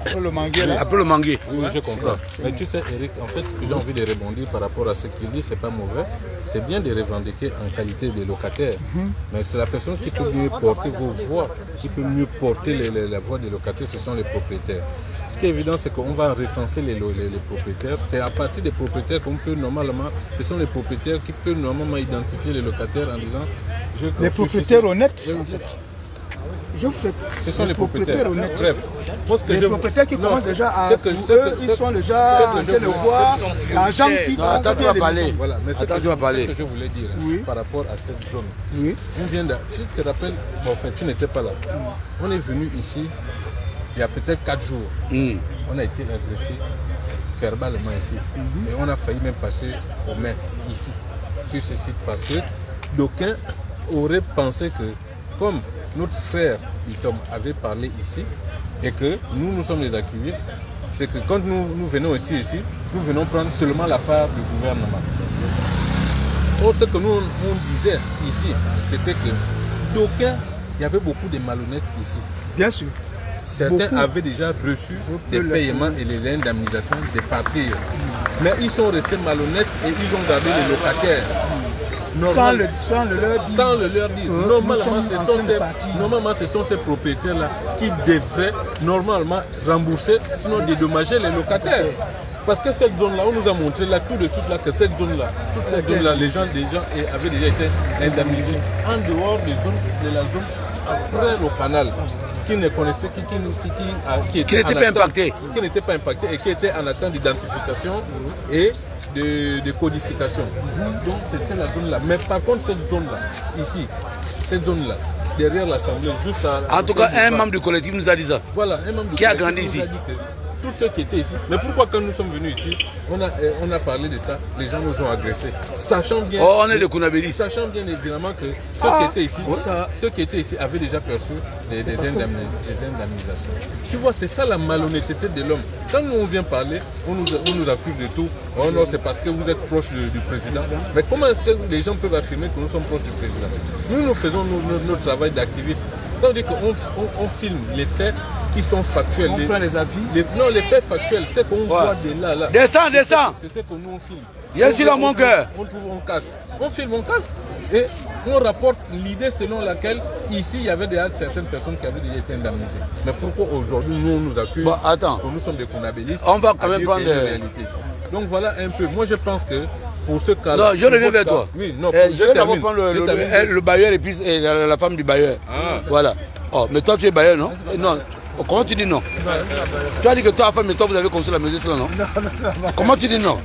C: Après le manguier, là.
A: Après le manguier.
B: Oui, je comprends. Mais tu sais, Eric, en fait, ce que j'ai envie de rebondir par rapport à ce qu'il dit, c'est pas mauvais. C'est bien de revendiquer en qualité de locataire. Mais c'est la personne qui peut mieux porter vos voix, qui peut mieux porter la voix des locataires, ce sont les propriétaires. Ce qui est évident, c'est qu'on va recenser les propriétaires. C'est à partir des propriétaires qu'on peut normalement, ce sont les propriétaires qui peuvent normalement identifier les locataires en disant...
C: Les propriétaires honnêtes.
B: Ce sont les propriétaires honnêtes. Bref.
C: Les propriétaires qui commencent déjà à... Ils sont déjà en train de voir l'argent qui...
A: Attends, tu vas parler.
B: Voilà, mais
A: ce que je
B: voulais dire par rapport à cette zone.
C: Oui.
B: On vient de... Tu te rappelles, bon, enfin, tu n'étais pas là. On est venu ici, il y a peut-être 4 jours. On a été agressé verbalement ici. Et on a failli même passer aux mains ici, sur ce site, parce que d'aucuns auraient pensé que, comme notre frère Itom avait parlé ici, et que nous sommes des activistes, c'est que quand nous venons ici, nous venons prendre seulement la part du gouvernement. Or, ce que nous on disait ici, c'était que d'aucuns, il y avait beaucoup de malhonnêtes ici.
C: Bien sûr.
B: Certains avaient déjà reçu des paiements et les indemnisations de partir. Mais ils sont restés malhonnêtes et ils ont gardé les locataires. Sans le leur dire. Normalement, ce sont ces propriétaires-là qui devraient normalement rembourser, sinon dédommager les locataires. Parce que cette zone-là, on nous a montré là tout de suite là, que cette zone-là, les gens avaient déjà été indemnisés. En dehors de la zone après le canal, qui ne connaissaient, qui n'étaient pas impactés et qui étaient en attente d'identification et de codification. Donc c'était la zone là. Mais par contre cette zone là, ici, cette zone là, derrière l'Assemblée, juste à...
A: En tout cas, un membre du collectif nous a dit ça.
B: Voilà, un membre du
A: qui a grandi ici.
B: Tous ceux qui étaient ici. Mais pourquoi quand nous sommes venus ici, on a parlé de ça, les gens nous ont agressés. Sachant bien...
A: Oh, on est des Kounabélis.
B: Sachant bien évidemment que ceux qui étaient ici avaient déjà perçu des indemnisations. Tu vois, c'est ça la malhonnêteté de l'homme. Quand nous on vient parler, on nous accuse de tout. Oh non, c'est parce que vous êtes proche du président. Mais comment est-ce que les gens peuvent affirmer que nous sommes proches du président? Nous faisons notre travail d'activiste. Ça veut dire qu'on filme les faits qui sont factuels.
C: On prend les avis.
B: Non, les faits factuels, c'est qu'on voit de là.
A: Descends.
B: C'est ce que nous on filme.
A: Je suis là, mon cœur.
B: On trouve, on casse. On filme, on casse. Et on rapporte l'idée selon laquelle ici il y avait déjà certaines personnes qui avaient déjà été indemnisées. Mais pourquoi aujourd'hui nous on nous accuse que nous sommes des Kounabélistes?
A: On va quand même prendre
B: la réalité ici. Donc voilà un peu. Moi je pense que pour ce cas-là.
A: Non, je reviens vers toi.
B: Oui, non.
A: Je vais d'abord prendre le bailleur et puis la femme du bailleur. Voilà. Oh, mais toi tu es bailleur, non? Non. Comment tu dis non? Tu as dit que toi, femme et toi, vous avez construit la maison, non? Comment tu dis non?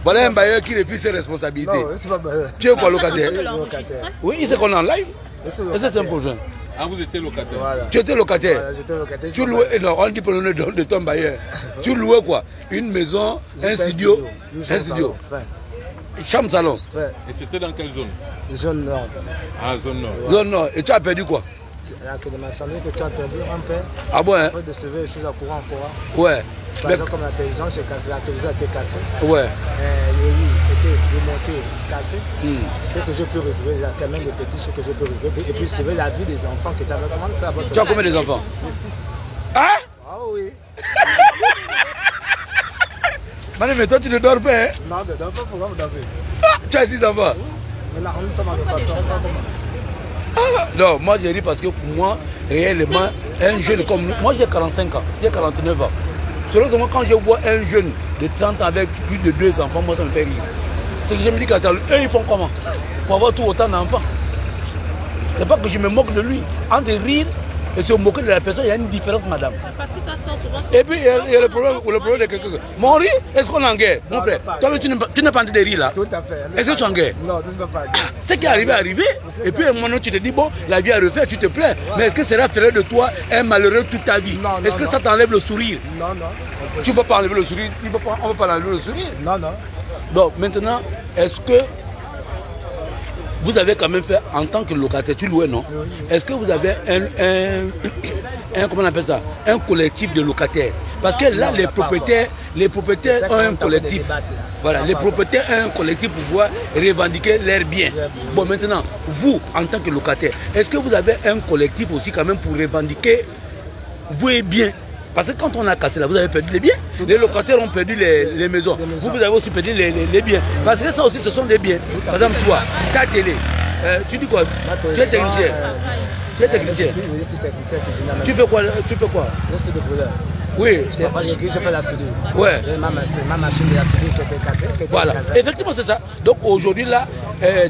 A: Voilà un bailleur qui refuse ses responsabilités.
C: Non, c'est pas bailleur.
A: Tu es quoi, locataire? Oui, il sait qu'on est en live. Est-ce que c'est un problème?
B: Ah, vous étiez locataire.
C: Voilà.
A: Tu étais locataire.
C: Voilà, j'étais locataire.
A: Tu louais, non, on dit pour le nom de ton bailleur. Tu louais quoi? Une maison, un studio. Un studio. Chambre salon.
B: Et c'était dans quelle zone?
C: Zone nord.
B: Ah, zone nord.
A: Zone nord. Et tu as perdu quoi?
C: Que de ma famille que tu as perdu un peu.
A: Ah bon, hein?
C: De sauver les choses à courant encore.
A: Ouais.
C: Par exemple, comme la télévision, c'est cassé, la télévision a été cassée.
A: Ouais.
C: Le lit était démonté, cassé. C'est que je peux retrouver, il y a quand même des petits choses que je peux retrouver. Et puis, c'est la vie des enfants que tu avais. Comment tu as?
A: Tu as combien d'enfants?
C: 6.
A: Hein?
C: Ah oui.
A: Mané, mais toi, tu ne dors pas, hein?
C: Non, je ne dors pas, pourquoi vous dormez?
A: Tu as 6 enfants?
C: Mais là, on sommes en passant.
A: Non, moi j'ai dit parce que pour moi, réellement, un jeune comme nous, moi j'ai 45 ans, j'ai 49 ans. Selon moi, quand je vois un jeune de 30 ans avec plus de 2 enfants, moi ça me fait rire. C'est que je me dis qu'attends, eux ils font comment? Pour avoir tout autant d'enfants. C'est pas que je me moque de lui. Entre rire et se moquer de la personne, il y a une différence, madame.
G: Parce que ça sort souvent.
A: Et puis il y a le problème de quelqu'un. Mon rire, est-ce qu'on est en guerre? Mon frère, toi tu n'es pas en train de rire là.
C: Tout à fait.
A: Est-ce que tu es en guerre?
C: Non, tout ça pas.
A: Ce qui est arrivé. Et puis à un moment tu te dis, bon, la vie a refait, tu te plains. Mais est-ce que ça va faire de toi un malheureux toute ta vie? Est-ce que ça t'enlève le sourire?
C: Non.
A: Tu ne vas pas enlever le sourire, on ne va pas enlever le sourire.
C: Non.
A: Donc maintenant, est-ce que vous avez quand même fait en tant que locataire, tu louais, non? Est-ce que vous avez comment on appelle ça? Un collectif de locataires? Parce que là, les propriétaires ont un collectif. Voilà, les propriétaires ont un collectif pour pouvoir revendiquer leurs biens. Bon, maintenant, vous, en tant que locataire, est-ce que vous avez un collectif aussi quand même pour revendiquer vos biens? Parce que quand on a cassé là, vous avez perdu les biens. Les locataires ont perdu les maisons. Vous avez aussi perdu les biens. Parce que ça aussi, ce sont des biens. Par exemple, toi, ta télé, tu dis quoi? Tu es technicien. Tu es technicien. Tu fais quoi?
F: Je suis de brûleur.
A: Oui.
F: Je fais la soudure.
A: Ouais.
F: Ma machine de la soudure qui était cassée.
A: Voilà. Effectivement, c'est ça. Donc aujourd'hui, là,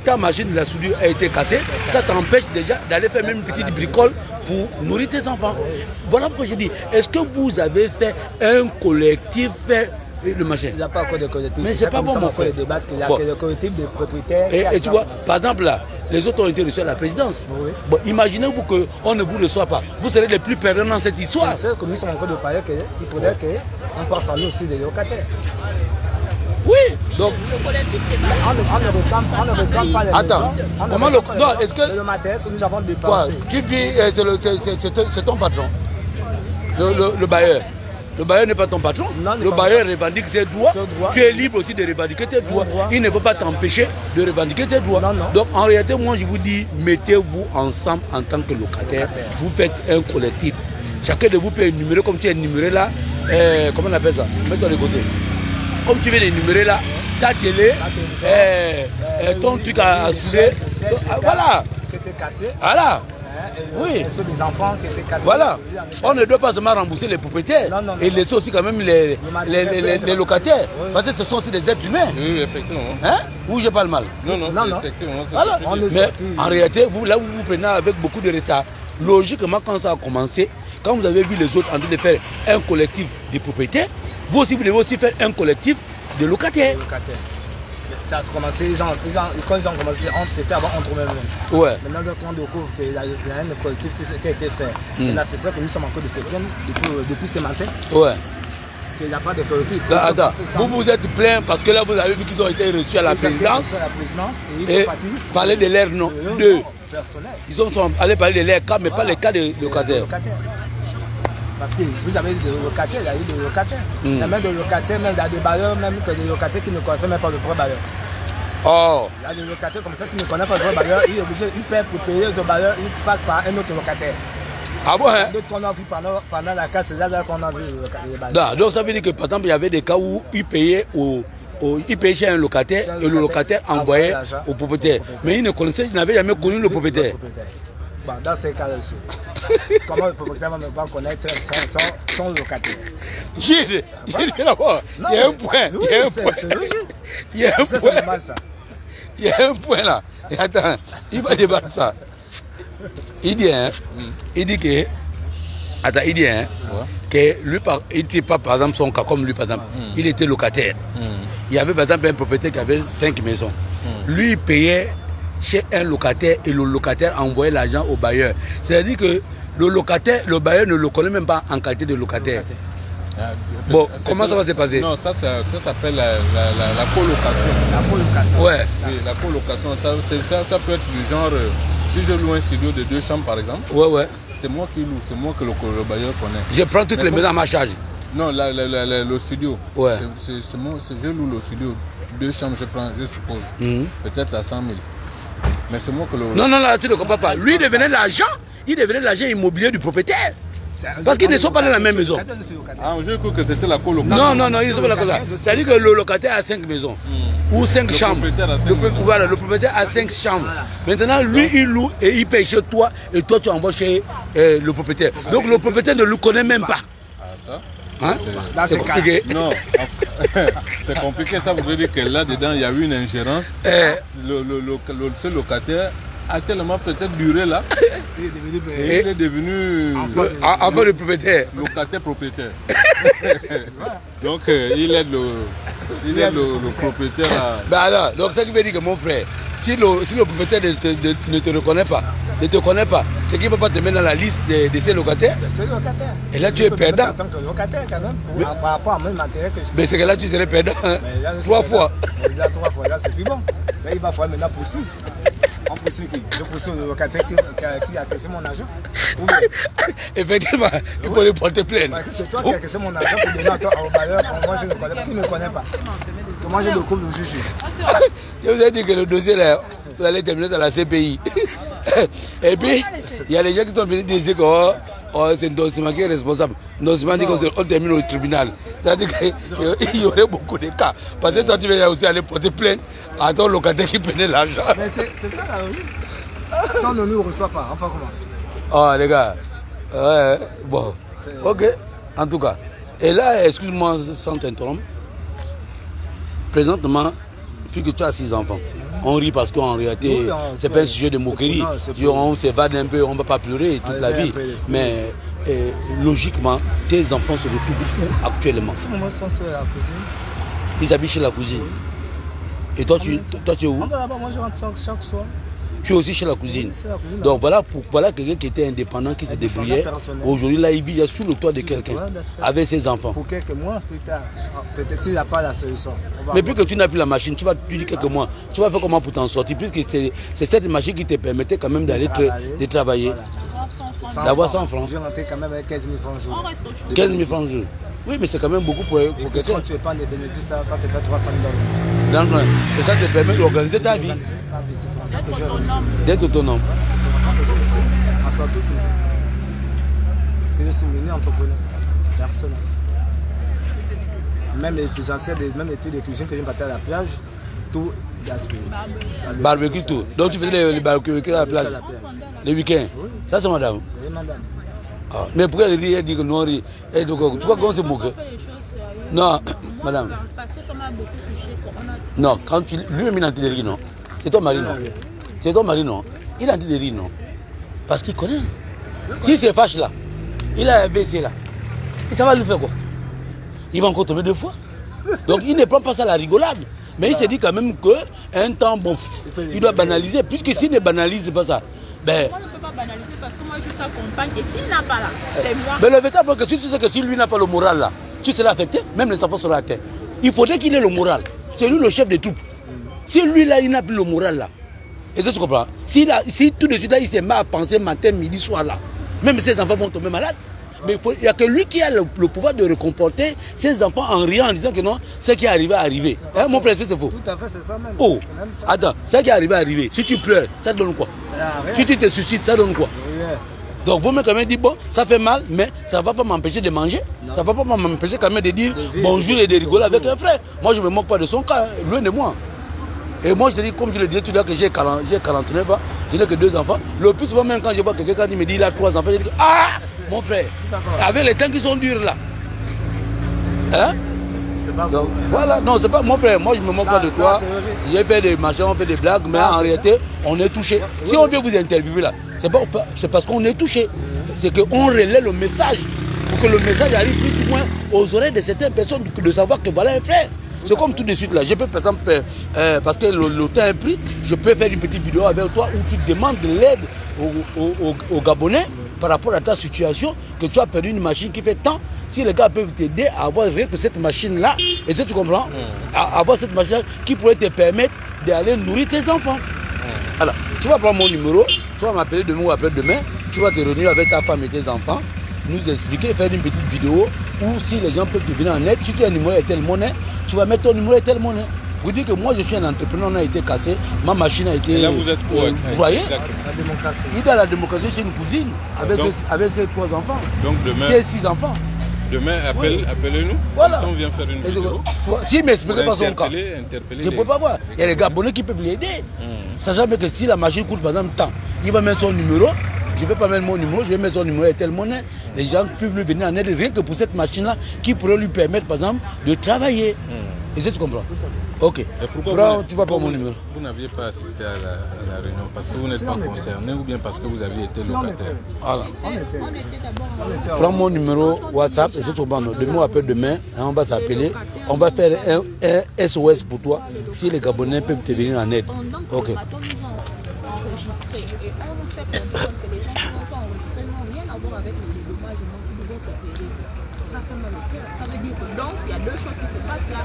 A: ta machine de la soudure a été cassée. Ça t'empêche déjà d'aller faire même une petite bricole pour nourrir tes enfants. Voilà pourquoi je dis, est-ce que vous avez fait un collectif, le machin?
F: Il n'y a pas encore de collectif.
A: Mais c'est pas bon, mon frère.
F: Il y a que le collectif des propriétaires.
A: Et tu vois, par exemple, là, les autres ont été reçus à la présidence.
F: Oui.
A: Bon, imaginez-vous qu'on ne vous reçoit pas. Vous serez les plus perdants dans cette histoire.
F: C'est ça que nous sommes encore de parler qu'il faudrait qu'on pense à nous aussi des locataires.
A: Oui, donc
F: on ne réclame pas les
A: attends,
F: maisons.
A: Comment non, est-ce que
F: le matériel que nous avons dépensé.
A: Quoi? Tu dis c'est ton patron, le bailleur. Le bailleur n'est pas ton patron.
F: Non,
A: le bailleur revendique ses droits. Tu es libre aussi de revendiquer tes droits. Il ne peut pas t'empêcher de revendiquer tes droits.
F: Non.
A: Donc en réalité, moi je vous dis, mettez-vous ensemble en tant que locataire. Vous faites un collectif. Chacun de vous peut énumérer comme tu es énuméré là. Comment on appelle ça? Mets-toi de côté. Comme tu veux l'énumérer là, ta télé, ton truc à souder. Voilà.
F: Qui était cassé.
A: Voilà. Oui.
F: Des enfants qui étaient cassés.
A: Voilà. On ne doit pas seulement rembourser les propriétaires et laisser aussi quand même les locataires. Parce que ce sont aussi des êtres humains.
B: Oui, effectivement.
A: Hein? Ou je parle mal?
B: Non, effectivement.
A: Voilà. Mais en réalité, vous, là où vous prenez avec beaucoup de retard, logiquement, quand ça a commencé, quand vous avez vu les autres en train de faire un collectif de propriétaires, vous aussi, vous devez aussi faire un collectif de locataires.
F: Ça a commencé, quand ils ont commencé, c'était avant entre eux-mêmes.
A: Ouais.
F: Maintenant, quand on découvre qu'il y a un collectif qui a été fait, et là, c'est ça que nous sommes encore de se plaindre depuis ce matin.
A: Ouais.
F: Qu'il n'y a pas de collectif.
A: Là, attends, vous vous êtes plaint parce que là, vous avez vu qu'ils ont été reçus à la présidence. Et parler de l'air, non. Ils sont allés parler de l'air cas, mais pas les cas de locataires.
F: Parce que vous avez des locataires, il y a eu des locataires. Il y a même des locataires, même il y a des bailleurs, même que des locataires qui ne connaissent même pas le vrai bailleur.
A: Oh.
F: Il y a des locataires comme ça qui ne connaissent pas le vrai bailleur, il est obligé, il paie pour payer le bailleur, il passe par un autre locataire.
A: Ah bon, hein?
F: D'autres qu'on a vu pendant la casse, c'est là qu'on a vu les bailleurs.
A: Donc ça veut dire que par exemple, il y avait des cas où ils payaient chez un locataire et le locataire envoyait au propriétaire. Mais ils n'avaient jamais connu le propriétaire.
F: Bon, dans ces cas-là aussi, comment le propriétaire va connaître son locataire?
A: J'ai d'abord, il y a un point. Il y a un point. Il y a un point là. Et attends, il va débattre ça. Il dit, que. Attends, il dit, que lui, il n'était pas par exemple son cas, comme lui par exemple, il était locataire. Il y avait par exemple un propriétaire qui avait 5 maisons. Lui, il payait chez un locataire et le locataire envoyait l'argent au bailleur. C'est-à-dire que le bailleur ne le connaît même pas en qualité de locataire. Bon, comment ça va se passer?
B: Non, ça s'appelle la colocation.
F: La colocation.
A: Ouais.
B: Oui, la colocation, ça peut être du genre, si je loue un studio de 2 chambres par exemple, c'est moi qui loue, c'est moi que le bailleur connaît.
A: Je prends toutes les maisons à ma charge.
B: Non, le studio.
A: Ouais.
B: C'est moi, je loue le studio. 2 chambres, je suppose. Peut-être à 100 000. Mais c'est moi que le...
A: Non, là, tu ne comprends pas. Lui, il devenait l'argent immobilier du propriétaire. Parce qu'ils ne sont pas dans la même maison.
B: Ah, je crois que c'était la colocation.
A: Non, ils ne sont pas dans la colocation. C'est-à-dire que le locataire a 5 maisons. Ou 5 chambres. Voilà, le propriétaire a 5 chambres. Maintenant, lui, il loue et il paye chez toi. Et toi, tu envoies chez le propriétaire. Donc, le propriétaire ne le connaît même pas.
B: Ah, ça
A: hein? C'est compliqué.
B: Non, c'est compliqué. Ça voudrait dire que là-dedans, il y a eu une ingérence. Ce locataire a tellement peut-être duré là. Il est devenu
A: avant le propriétaire.
B: Locataire propriétaire. Donc il aide le propriétaire à...
A: Ben alors, donc ça qui veut dire que mon frère, si le propriétaire ne te reconnaît pas, ne te connaît pas, c'est qu'il ne peut pas te mettre dans la liste de ces locataires. Et là tu es perdant.
F: En tant que locataire quand même, par rapport à même intérêt que je...
A: Mais c'est que là tu serais perdant. 3 fois.
F: Là 3 fois, là c'est plus bon. Là il va falloir maintenant poursuivre.
C: On poussait qui? Je poussais le locataire qui a cassé mon argent.
A: Effectivement, il faut les porter plainte.
C: C'est toi qui as cassé mon argent pour donner au bailleur. Moi, je ne connais pas. Qui ne connaît pas? Comment je découvre le juge?
A: Je vous ai dit que le dossier là, vous allez terminer dans la CPI. Et puis, il y a les gens qui sont venus dire que c'est Ndosima qui est responsable. Ndosima dit qu'on termine au tribunal. C'est-à-dire qu'il y aurait beaucoup de cas. Parce que toi, tu vas aussi aller porter plainte à ton locataire qui prenait l'argent.
C: Mais c'est ça la logique. Ça, on ne nous reçoit pas. Enfin, comment?
A: Oh, les gars. Ouais, bon. Ok. En tout cas. Et là, excuse-moi sans t'interrompre. Présentement, puisque tu as 6 enfants, on rit parce qu'en réalité, c'est pas un sujet de moquerie. On s'évade un peu, on ne va pas pleurer toute la vie. Mais logiquement, tes enfants se retrouvent où actuellement? Ils habitent chez la cousine. Et toi, tu es où?
C: Moi, je rentre chaque soir.
A: Tu es aussi chez la cousine. Donc voilà quelqu'un qui était indépendant, qui se débrouillait. Aujourd'hui, là, il vit sous le toit de quelqu'un, avec ses enfants.
C: Pour quelques mois plus tard, peut-être s'il n'y a pas la solution.
A: Mais puisque tu n'as plus la machine, tu dis quelques mois, tu vas faire comment pour t'en sortir? Puisque c'est cette machine qui te permettait quand même d'aller travailler. D'avoir 100 francs.
C: Je rentrais quand même avec 15 000 francs jour.
A: 15 000 francs jour. Oui, mais c'est quand même beaucoup pour quelqu'un.
C: Quand tu épargnes des bénéfices, ça te fait 300 000 $.
A: Et ça te permet d'organiser ta vie. D'être autonome.
C: C'est pour ça que je réussis. En sortant toujours. Parce que je suis mini entrepreneur. Personnel. Même les anciens, même les trucs de cuisine que je me battais à la plage, tout gaspillé.
A: Barbecue tout. Donc tu faisais les barbecues à la plage les week-ends.
C: Oui.
A: Ça c'est madame.
C: C'est madame.
A: Ah, mais pourquoi elle dit que non, tu vois comment c'est moqué? Non, madame.
G: Parce que ça m'a beaucoup touché.
A: Non, quand lui-même il est en train de rire, non? C'est ton mari, non? C'est ton mari, non? Il est en train de rire, non? Parce qu'il connaît. S'il se fâche là, il a un BC là. Et ça va lui faire quoi? Il va encore tomber 2 fois. Donc il ne prend pas ça à la rigolade. Mais il se dit quand même qu'un temps, bon, il doit banaliser. Puisque s'il ne banalise pas ça, ben.
G: Moi, je ne peux pas banaliser parce que moi, je suis accompagne. Et s'il n'a pas là, c'est moi.
A: Mais le véritable, que si tu sais que si lui n'a pas le moral là, tu seras affecté, même les enfants seront atteints. Il faudrait qu'il ait le moral. C'est lui le chef de troupes. Si lui là, il n'a plus le moral là, et ça tu comprends? Si tout de suite là, il se met à penser matin, midi, soir là, même ses enfants vont tomber malades. Mais il n'y a que lui qui a le pouvoir de réconforter ses enfants en riant, en disant que non, ce qui est arrivé est arrivé. Hein, mon frère, c'est faux.
C: Tout à fait, c'est ça même.
A: Oh, attends, ce qui est arrivé est arrivé. Si tu pleures, ça te donne quoi? Si tu te suicides, ça donne quoi? Rien. Donc vous me quand même dit bon, ça fait mal, mais ça ne va pas m'empêcher de manger. Non. Ça ne va pas m'empêcher quand même de dire bonjour et de rigoler avec un frère. Moi, je ne me moque pas de son cas, loin de moi. Et moi, je te dis, comme je le disais tout à l'heure, que j'ai 49 ans, je n'ai que 2 enfants. Le plus souvent, même quand je vois quelqu'un qui me dit il a 3 enfants, je dis ah, mon frère, avec les temps qui sont durs là. Hein? Donc, voilà, non, c'est pas mon frère, moi je ne me moque pas de toi. J'ai fait des machins, on fait des blagues, mais en réalité, on est touché. Si on vient vous interviewer là, c'est parce qu'on est touché. C'est qu'on relaie le message, pour que le message arrive plus ou moins aux oreilles de certaines personnes, de savoir que voilà un frère. C'est comme tout de suite là, je peux par exemple, parce que le temps est pris, je peux faire une petite vidéo avec toi où tu demandes de l'aide aux Gabonais par rapport à ta situation, que tu as perdu une machine qui fait tant. Si les gars peuvent t'aider à avoir rien que cette machine-là, et si tu comprends, à avoir cette machine qui pourrait te permettre d'aller nourrir tes enfants. Alors, tu vas prendre mon numéro, tu vas m'appeler demain ou après-demain, tu vas te réunir avec ta femme et tes enfants, nous expliquer, faire une petite vidéo où si les gens peuvent te venir en aide, si tu as un numéro Airtel Money, tu vas mettre ton numéro Airtel Money. Vous dites que moi je suis un entrepreneur, on a été cassé, ma machine a été broyée. Il est à la démocratie chez une cousine avec ses 3 enfants.
B: Donc demain,
A: ses 6 enfants.
B: Demain, appelez-nous.
A: Voilà.
B: Si on vient faire une vidéo.
A: S'il ne m'expliquait pas son cas, je ne peux pas voir. Il y a les Gabonais qui peuvent l'aider. Sachant que si la machine coûte par exemple tant, il va mettre son numéro. Je ne vais pas mettre mon numéro, je vais mettre son numéro Airtel Money. Les gens peuvent lui venir en aide rien que pour cette machine-là qui pourrait lui permettre, par exemple, de travailler. Et ça, tu comprends? Ok. Pourquoi tu vas pas mon numéro?
B: Vous n'aviez pas assisté à la réunion parce que vous n'êtes pas concerné ou bien parce que vous aviez été locataire?
A: Voilà. Prends mon numéro WhatsApp et c'est tout bon. Demain après demain, on va s'appeler. On va faire un SOS pour toi si les Gabonais peuvent te venir en aide. Ok.
G: Avec les dédommagements qui vont se payer. Ça fait mal au cœur. Ça veut dire que donc il y a 2 choses qui se passent là.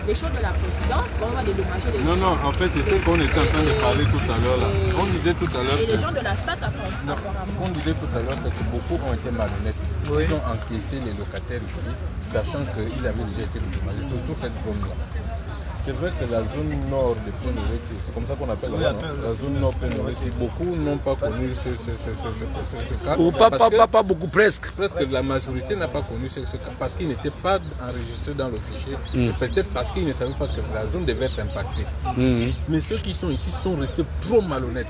G: des choses de la présidence, qu'on va dédommager les gens.
B: Non, en fait, c'est ce qu'on était en train de parler tout à l'heure. On disait tout à l'heure.
G: Et les gens de la STAT, apparemment.
B: On disait tout à l'heure, c'est que beaucoup ont été malhonnêtes. Ils ont encaissé les locataires ici, sachant qu'ils avaient déjà été dédommagés, surtout cette zone-là. C'est vrai que la zone nord de Pénoreti, c'est comme ça qu'on appelle la zone nord Pénoreti, beaucoup n'ont pas connu ce cas.
A: Ou pas beaucoup, presque.
B: Presque la majorité n'a pas connu ce cas parce qu'ils n'étaient pas enregistrés dans le fichier. Peut-être parce qu'ils ne savaient pas que la zone devait être impactée. Mais ceux qui sont ici sont restés trop malhonnêtes.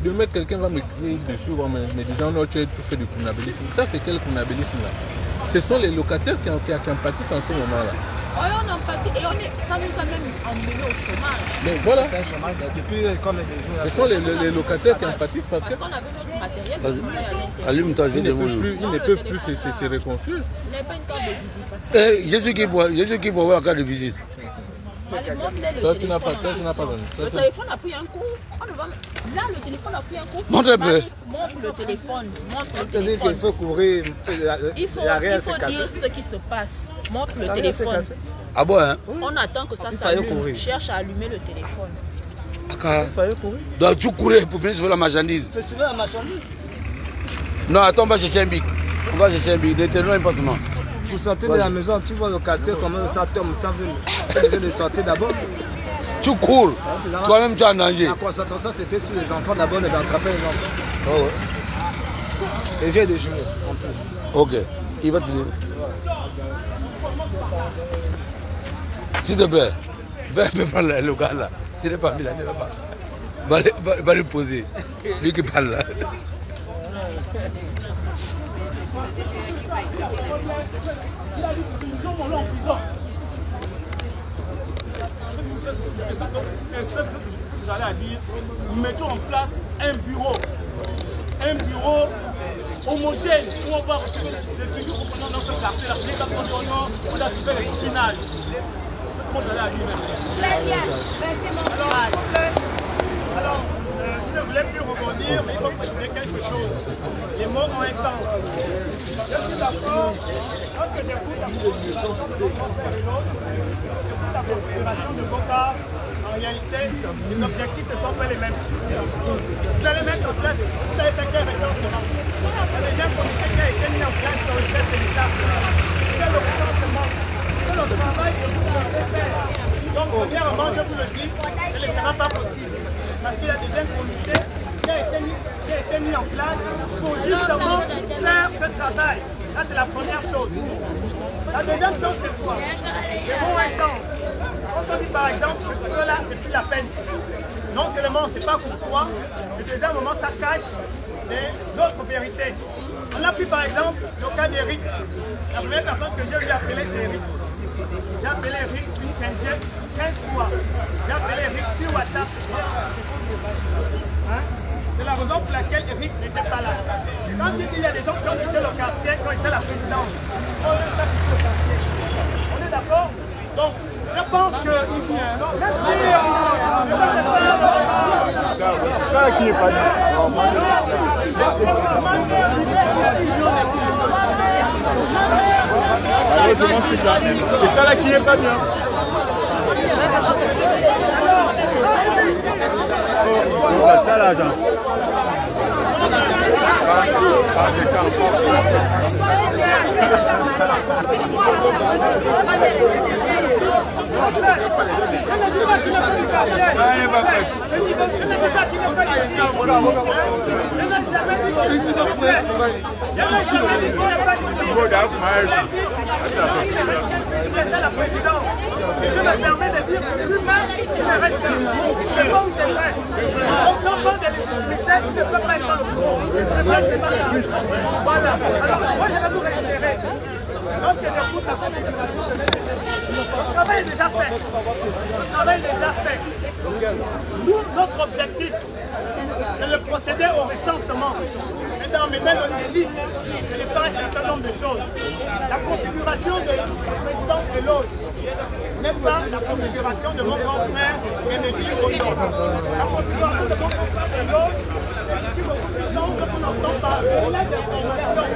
B: Demain, quelqu'un va me crier dessus en me disant non, tu as fait du convenablisme. Ça, c'est quel convenablisme là? Ce sont les locataires qui en pâtissent en ce moment-là.
G: Oui, on en pâtit et ça nous a même emmené au chômage.
B: Mais voilà.
C: C'est un chômage depuis comme les jours.
B: Ce sont les locataires qui en pâtissent parce
G: qu'on avait notre matériel.
A: Allume-toi,
B: ils ne peuvent plus se reconstruire.
G: Il n'y a pas une carte de visite.
A: Jésus qui peut avoir la carte de visite.
G: Allez, montre-les
B: toi, tu n'as pas donné.
G: Le téléphone a pris un coup. Là, le téléphone a pris un coup.
A: Montre un peu.
G: Montre le téléphone.
C: C'est-à-dire qu'il faut courir.
G: Il faut dire ce qui se passe. Montre le téléphone.
A: Ah bon, hein?
G: On attend que ça s'allume. Cherche à allumer le téléphone.
C: Il fallait courir.
A: Donc tu courais pour venir sur la marchandise.
C: Festival la marchandise.
A: Non, attends, on va chercher un bic. On va chercher un bic. Détenons important.
C: Vous sortez de la maison, tu vois le quartier, comment ça tombe, ça veut de sortir d'abord.
A: Tu cours. Toi-même, tu es en danger.
C: La concentration, c'était sur les enfants d'abord, d'attraper les enfants.
A: Oh ouais.
C: Et j'ai des joueurs en plus.
A: Ok. Il va te dire. S'il te plaît, va prendre le gars là. Il n'est pas mis là, il n'est pas. Va lui poser. Lui qui parle là.
H: C'est ça que j'allais dire. Mettons en place un bureau homogène où on va retrouver les figures reprenant dans ce quartier-là. Les accompagnants, on a fait les copinages. C'est comment j'allais dire, merci. Alors, je ne voulais plus rebondir, mais il faut préciser quelque chose. Les mots ont un sens. Je suis d'accord, lorsque j'écoute la configuration de Boca, en réalité, les objectifs ne sont pas les mêmes. Vous allez mettre en place, vous avez fait quel recensement? Il y a déjà un comité qui a été mis en place sur le chef de l'État. C'est le recensement. C'est le travail que vous devez faire. Donc, premièrement, je vous le dis, ce ne sera pas possible. Parce qu'il y a déjà un comité qui a été mis en place pour justement faire ce travail. Ça, c'est la première chose. La deuxième chose, c'est quoi? Les bons instances. Quand on dit par exemple que cela, c'est plus la peine. Non seulement c'est pas courtois, mais deuxième moment, ça cache d'autres vérités. On a pris par exemple le cas d'Eric. La première personne que j'ai eu appeler, c'est Eric. J'ai appelé Eric une 15 fois. J'ai appelé Eric sur WhatsApp. Hein? C'est la raison pour laquelle Eric n'était pas là. Quand il y a des gens qui ont quitté le quartier, qui ont été à la présidence, on est d'accord? Donc, je pense que même si
D: c'est ça qui est pas bien. C'est ça là qui n'est pas bien. Ça là, Jean.
H: la présidence. Et je me permets de dire que lui-même, il reste c'est pas où c'est vrai. Donc sans compte de légitimité, il ne peut pas être dans le bureau. C'est vrai, c'est pas ça. Voilà. Alors, moi je vais vous réitérer. Lorsque j'écoute la configuration de le travail est déjà fait. Le travail est déjà fait. Nous, notre objectif, c'est de procéder au recensement. C'est d'emmener le liste et de faire un certain nombre de choses. La configuration de président de loge n'est pas la configuration de mon grand frère Kennedy Oyo. La configuration de mon grand frère de loge, c'est beaucoup de gens qu'on entend parler d'informations.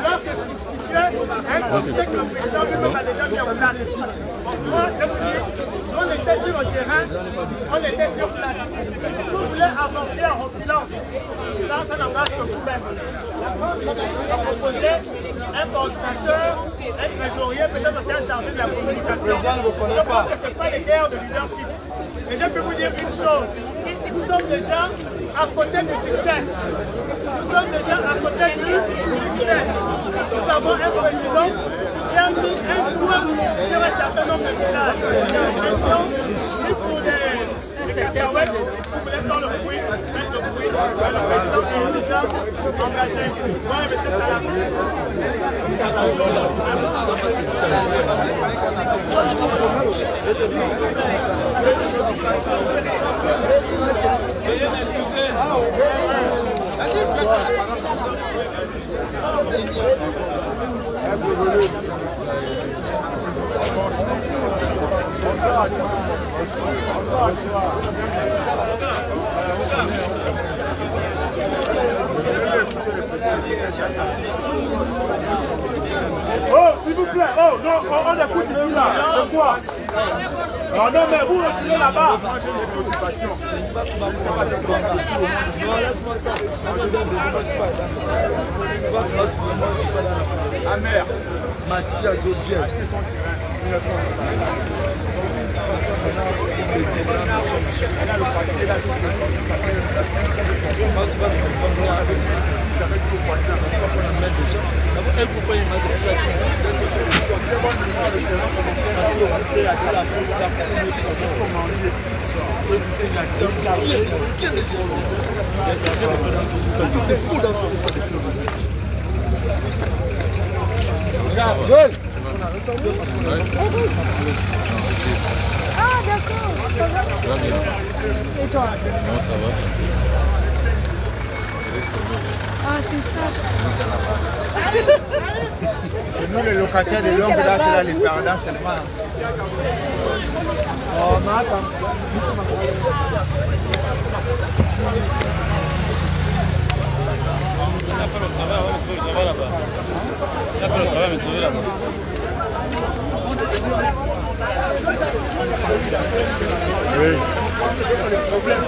H: Lorsque un comité que le président lui-même a déjà mis en place. Moi, je vous dis, on était sur le terrain, on était sur place. Vous voulez avancer en reculant. Ça n'engage que vous-même. On a proposé un coordinateur, un trésorier, peut-être aussi un chargé de la communication. Je pense que ce n'est pas les guerres de leadership. Et je peux vous dire une chose, nous sommes déjà à côté du succès. Nous sommes déjà à côté du succès. Nous avons un président qui a mis un doigt sur un certain nombre de villages. Maintenant, si pour les cacahuètes, vous voulez faire le bruit, mettre le bruit, le président est déjà engagé. Moi, M. Tala.
D: Oh, s'il vous plaît, oh, non, on écoute ici là, de quoi? Non, non, mais vous reculez là-bas. J'ai des préoccupations. Non, laisse-moi ça. Amer. Mathia Djobien. Acheter son terrain, 1960.
I: Ah d'accord, ça va. Et toi?
B: Non, ça va.
I: Ah c'est ça.
D: Et nous les locataires de longue date là, les perdants seulement. Oh, mais attends. Oui. Le problème,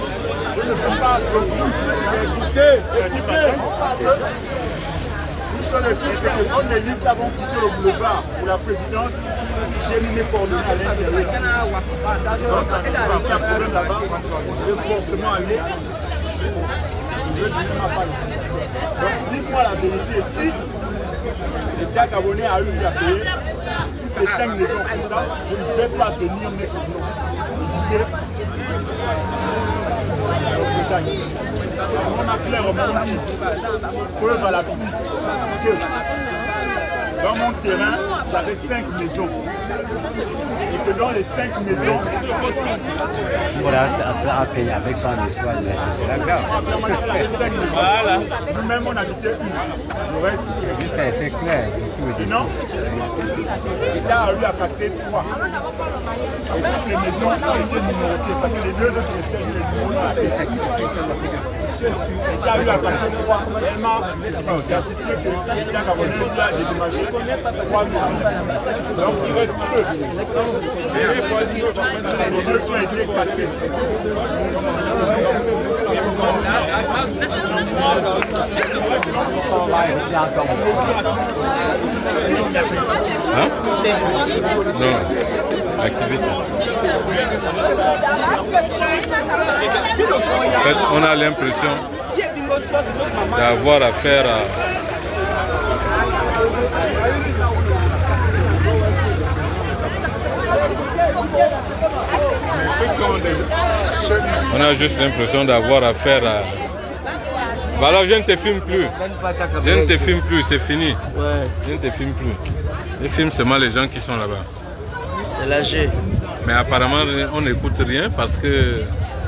D: je ne peux pas écouter. Une chose aussi, c'est que quand les listes avons quitté le boulevard pour la présidence, j'ai mis mes coordonnées à l'intérieur. Donc, ça fait un problème là-bas, je vais forcément aller. Donc, dites-moi la vérité, si l'État gabonais a eu à payer toutes les 5 maisons comme ça, je ne vais pas tenir mes coordonnées. On a clairement dit, preuve à l'appui, que dans mon terrain, j'avais 5 maisons. Et que dans les 5 maisons...
J: Voilà, ça a payé avec son espoir, c'est la grave.
D: Voilà. Nous-mêmes, on habitait une. Le reste,
J: ça a été clair.
D: Et non, l'État a eu à passer 3. Et toutes les maisons ont été numérotées. Parce que les 2 autres restaient, les numéros. L'État a eu à passer 3. Elle m'a certifié que l'État gabonais lui a dédommagé 3 maisons. Donc il reste 2. Les 2 qui ont été cassés.
B: Hein? Non, activiste. En fait, on a l'impression d'avoir affaire à... On a juste l'impression d'avoir affaire à... Bah alors je ne te filme plus. Je ne te filme plus, c'est fini.
F: Ouais.
B: Je ne te filme plus. Je filme seulement les gens qui sont là-bas.
F: C'est l'âgé.
B: Mais apparemment on n'écoute rien parce que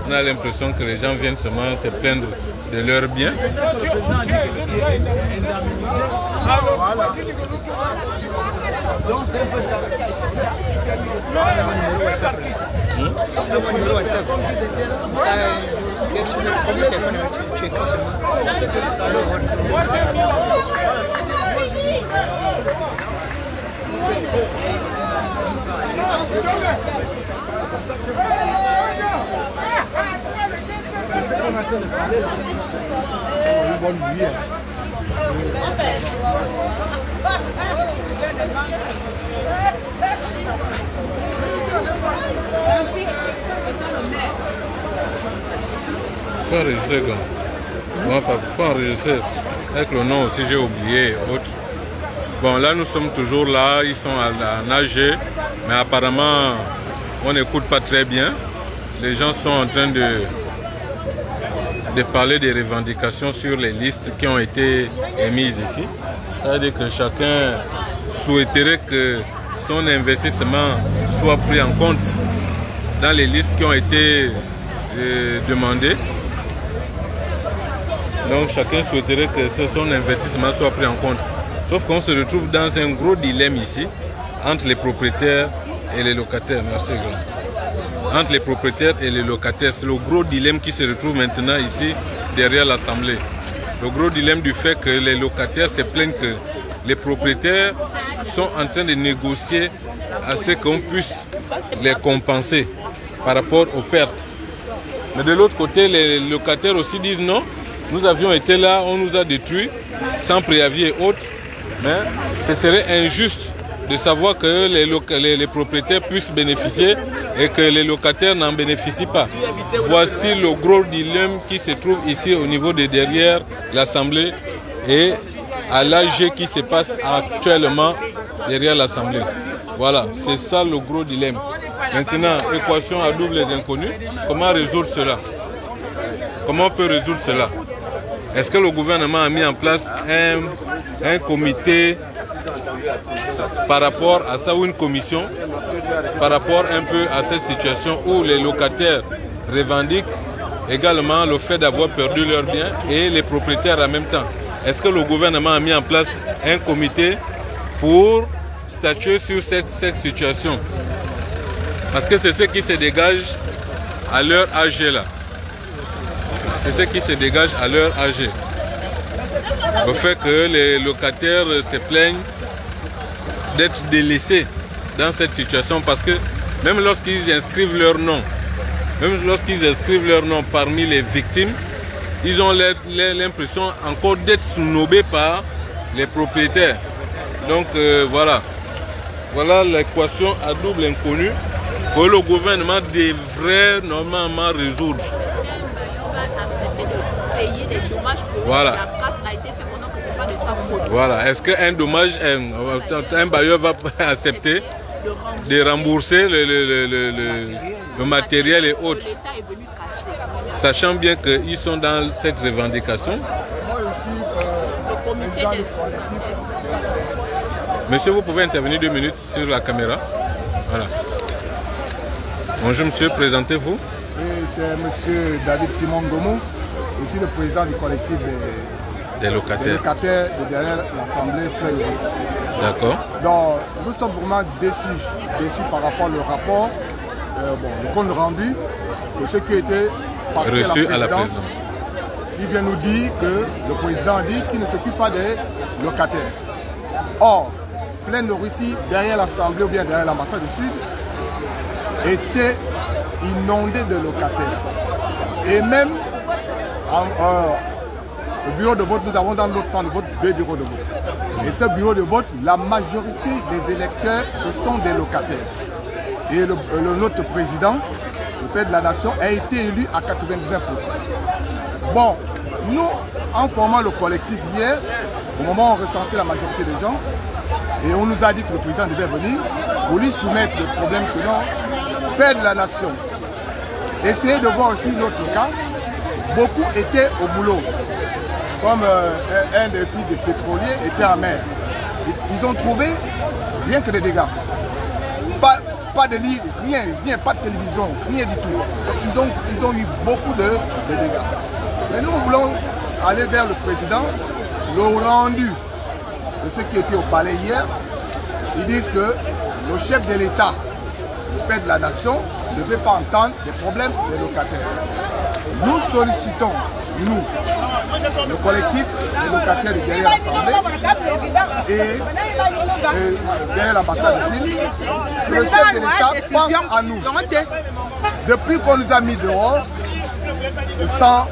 B: on a l'impression que les gens viennent seulement se plaindre de leurs biens.
C: Donc c'est un peu ça. Mon numéro WhatsApp. Mon numéro WhatsApp. Ça, quelque chose de premier téléphone, tu écris seulement. train de parler là. Ils vont oublier.
B: Faut enregistrer quand? Bon, faut enregistrer. Avec le nom aussi, j'ai oublié. Autre. Bon, là, nous sommes toujours là. Ils sont à nager. Mais apparemment, on n'écoute pas très bien. Les gens sont en train de parler des revendications sur les listes qui ont été émises ici. Ça veut dire que chacun souhaiterait que son investissement soit pris en compte dans les listes qui ont été demandées. Donc chacun souhaiterait que son investissement soit pris en compte. Sauf qu'on se retrouve dans un gros dilemme ici entre les propriétaires et les locataires. Merci. Entre les propriétaires et les locataires. C'est le gros dilemme qui se retrouve maintenant ici derrière l'Assemblée. Le gros dilemme du fait que les locataires se plaignent que les propriétaires sont en train de négocier à ce qu'on puisse les compenser par rapport aux pertes. Mais de l'autre côté, les locataires aussi disent non. Nous avions été là, on nous a détruits, sans préavis et autres. Mais ce serait injuste de savoir que les propriétaires puissent bénéficier et que les locataires n'en bénéficient pas. Voici le gros dilemme qui se trouve ici au niveau de derrière l'Assemblée et à l'AG qui se passe actuellement derrière l'Assemblée. Voilà, c'est ça le gros dilemme. Maintenant, équation à double inconnue, comment résoudre cela? Comment on peut résoudre cela? Est-ce que le gouvernement a mis en place un comité par rapport à ça ou une commission par rapport un peu à cette situation où les locataires revendiquent également le fait d'avoir perdu leurs biens et les propriétaires en même temps? Est-ce que le gouvernement a mis en place un comité pour statuer sur cette situation? Parce que c'est ce qui se dégage à l'heure âgée là. C'est ce qui se dégage à l'heure âgée. Le fait que les locataires se plaignent d'être délaissés dans cette situation parce que même lorsqu'ils inscrivent leur nom, parmi les victimes, ils ont l'impression encore d'être snobés par les propriétaires. Donc voilà. Voilà l'équation à double inconnue que le gouvernement devrait normalement résoudre. Voilà. Voilà. Est-ce qu'un dommage, un bailleur va accepter de rembourser le matériel et autres, sachant bien qu'ils sont dans cette revendication? Monsieur, vous pouvez intervenir 2 minutes sur la caméra. Voilà. Bonjour monsieur, présentez-vous.
C: C'est monsieur David Simon Gomo. Je suis le président du collectif des locataires de derrière l'Assemblée pleine de votes.
B: D'accord.
C: Donc, nous sommes vraiment déçus par rapport au rapport, le compte rendu de ce qui était
B: reçu à la présidence.
C: Il vient nous dire que le président dit qu'il ne s'occupe pas des locataires. Or, plein de Ruti, derrière l'Assemblée ou bien derrière l'ambassade du Sud, était inondé de locataires. Et même au bureau de vote, nous avons dans notre centre de vote 2 bureaux de vote. Et ce bureau de vote, la majorité des électeurs, ce sont des locataires. Et notre président, le père de la nation, a été élu à 99%. Bon, nous, en formant le collectif hier, au moment où on recensait la majorité des gens, et on nous a dit que le président devait venir pour lui soumettre le problème que non, père de la nation. Essayez de voir aussi notre cas. Beaucoup étaient au boulot. Comme un des filles des pétroliers était en mer. Ils ont trouvé rien que des dégâts. Pas de lit, rien, pas de télévision, rien du tout. Ils ont eu beaucoup de dégâts. Mais nous voulons aller vers le président, le rendu de ce qui était au palais hier. Ils disent que le chef de l'État, le père de la nation, ne veut pas entendre les problèmes des locataires. Nous sollicitons, nous, le collectif des locataires derrière l'Assemblée et derrière l'ambassade de Chine, que le chef de l'État pense à nous. Depuis qu'on nous a mis dehors,
K: et sans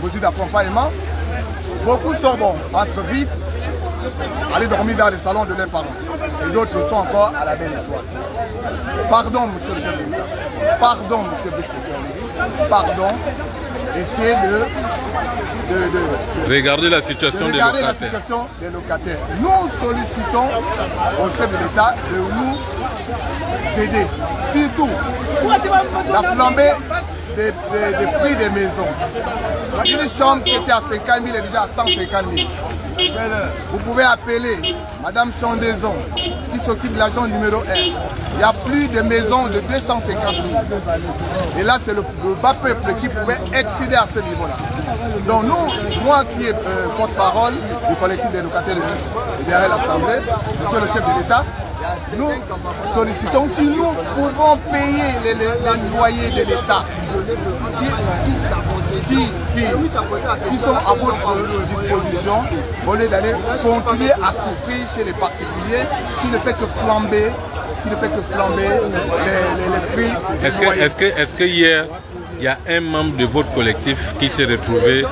K: mesure d'accompagnement. Beaucoup sont entre vifs, aller dormir dans les salons de leurs parents. Et d'autres sont encore à la belle étoile. Pardon, monsieur le chef de l'État. Pardon, monsieur Bouchekoué. Pardon. Essayez de
B: regarder la situation des
K: locataires. Nous sollicitons au chef de l'État de nous aider. Surtout, la flambée des prix des maisons. Une chambre qui était à 50 000 est déjà à 150 000. Vous pouvez appeler Madame Chandaison qui s'occupe de l'agent numéro 1. Il n'y a plus de maisons de 250 000. Et là, c'est le bas peuple qui pouvait excéder à ce niveau-là. Donc nous, moi qui est porte-parole du collectif des locataires derrière l'Assemblée, monsieur le chef de l'État, nous sollicitons si nous pouvons payer les loyers de l'État qui sont à votre disposition au lieu d'aller continuer à souffrir chez les particuliers qui ne fait que flamber, les prix.
B: Est-ce que hier, il y a un membre de votre collectif qui s'est retrouvé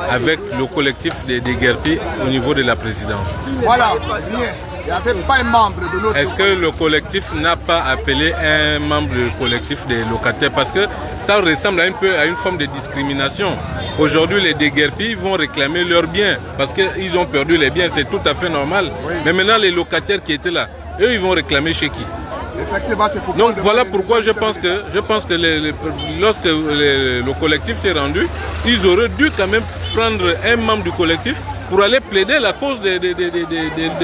B: avec le collectif des guerpis au niveau de la présidence?
K: Voilà, rien. Il n'y avait pas un membre de notre...
B: Est-ce que le collectif n'a pas appelé un membre du collectif des locataires? Parce que ça ressemble un peu à une forme de discrimination. Aujourd'hui, les déguerpis vont réclamer leurs biens parce qu'ils ont perdu les biens, c'est tout à fait normal. Oui. Mais maintenant, les locataires qui étaient là, eux, ils vont réclamer chez qui? Donc voilà pourquoi je pense que lorsque le collectif s'est rendu, ils auraient dû quand même prendre un membre du collectif pour aller plaider la cause des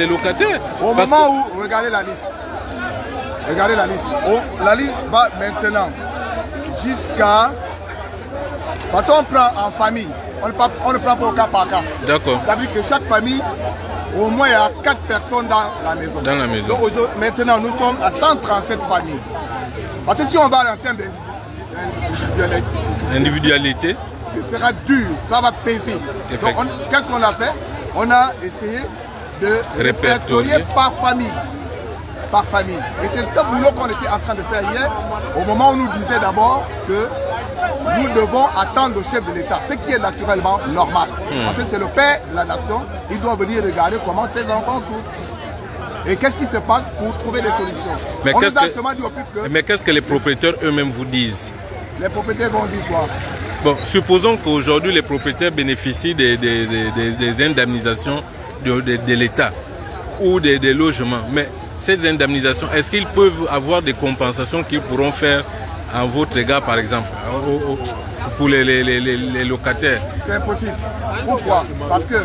B: locataires.
K: Au moment où, regardez la liste. La liste va maintenant jusqu'à... Parce qu'on prend en famille, on ne prend pas au cas par cas.
B: D'accord.
K: Ça veut dire que chaque famille, au moins il y a 4 personnes dans la maison.
B: Dans la maison.
K: Donc maintenant nous sommes à 137 familles. Parce que si on va en termes
B: d'individualité,
K: ce sera dur, ça va peser. Donc qu'est-ce qu'on a fait? On a essayé de répertorier par famille. Et c'est ce boulot qu'on était en train de faire hier, au moment où on nous disait d'abord que nous devons attendre le chef de l'État, ce qui est naturellement normal. Parce que c'est le père de la nation, il doit venir regarder comment ses enfants souffrent. Et qu'est-ce qui se passe pour trouver des solutions?
B: Mais qu'est-ce que les propriétaires eux-mêmes vous disent?
K: Les propriétaires vont dire quoi?
B: Bon, supposons qu'aujourd'hui les propriétaires bénéficient des indemnisations de l'État ou des logements. Mais ces indemnisations, est-ce qu'ils peuvent avoir des compensations qu'ils pourront faire en votre égard, par exemple, pour les locataires?
K: C'est impossible. Pourquoi? Parce que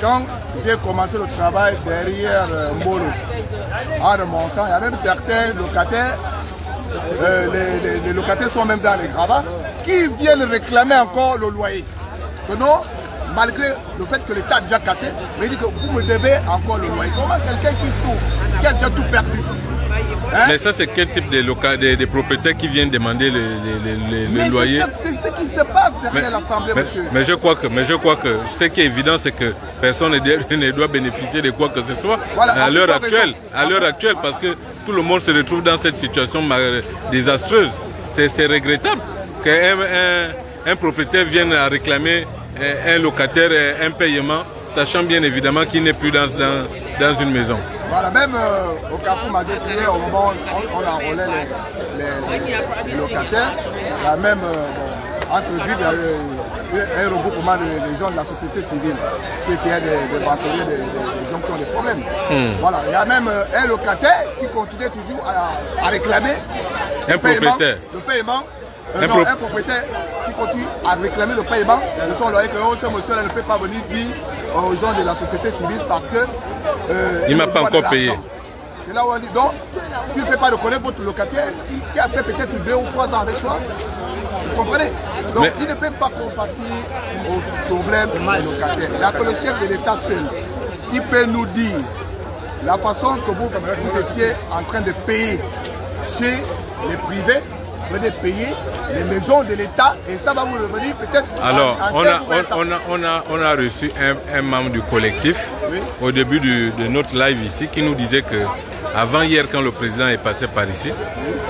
K: quand j'ai commencé le travail derrière Mbolo, en remontant, il y a même certains locataires, les locataires sont même dans les gravats, qui viennent réclamer encore le loyer. Que non, malgré le fait que l'État a déjà cassé, mais il dit que vous me devez encore le loyer. Comment quelqu'un qui souffre, qui a déjà tout perdu?
B: Mais ça, c'est quel type de propriétaires qui viennent demander le loyer?
K: C'est ce qui se passe derrière l'Assemblée, monsieur.
B: Mais je crois que ce qui est évident, c'est que personne ne doit bénéficier de quoi que ce soit à l'heure actuelle, parce que tout le monde se retrouve dans cette situation désastreuse. C'est regrettable qu'un propriétaire vienne à réclamer un locataire un paiement, sachant bien évidemment qu'il n'est plus dans une maison.
K: Voilà, même au Carrefour Magasier, au moment où on enrôlait les locataires, il y a même entrevu un regroupement des gens de la société civile qui essayaient de battre des gens qui ont des problèmes. Voilà, il y a même un locataire qui continue toujours à réclamer le paiement. Un propriétaire qui continue à réclamer le paiement de son loyer, que ce monsieur ne peut pas venir dire aux gens de la société civile parce que
B: il ne m'a pas encore payé.
K: C'est là où on dit donc, tu ne peux pas reconnaître votre locataire qui a fait peut-être 2 ou 3 ans avec toi. Vous comprenez? Donc il ne peut pas compatir au problème des locataires. Il n'y a que le chef de l'État seul qui peut nous dire la façon que vous étiez en train de payer chez les privés. Venez payer les maisons de l'État et ça va vous revenir peut-être.
B: Alors, on a reçu un membre du collectif au début de notre live ici qui nous disait que avant hier, quand le président est passé par ici,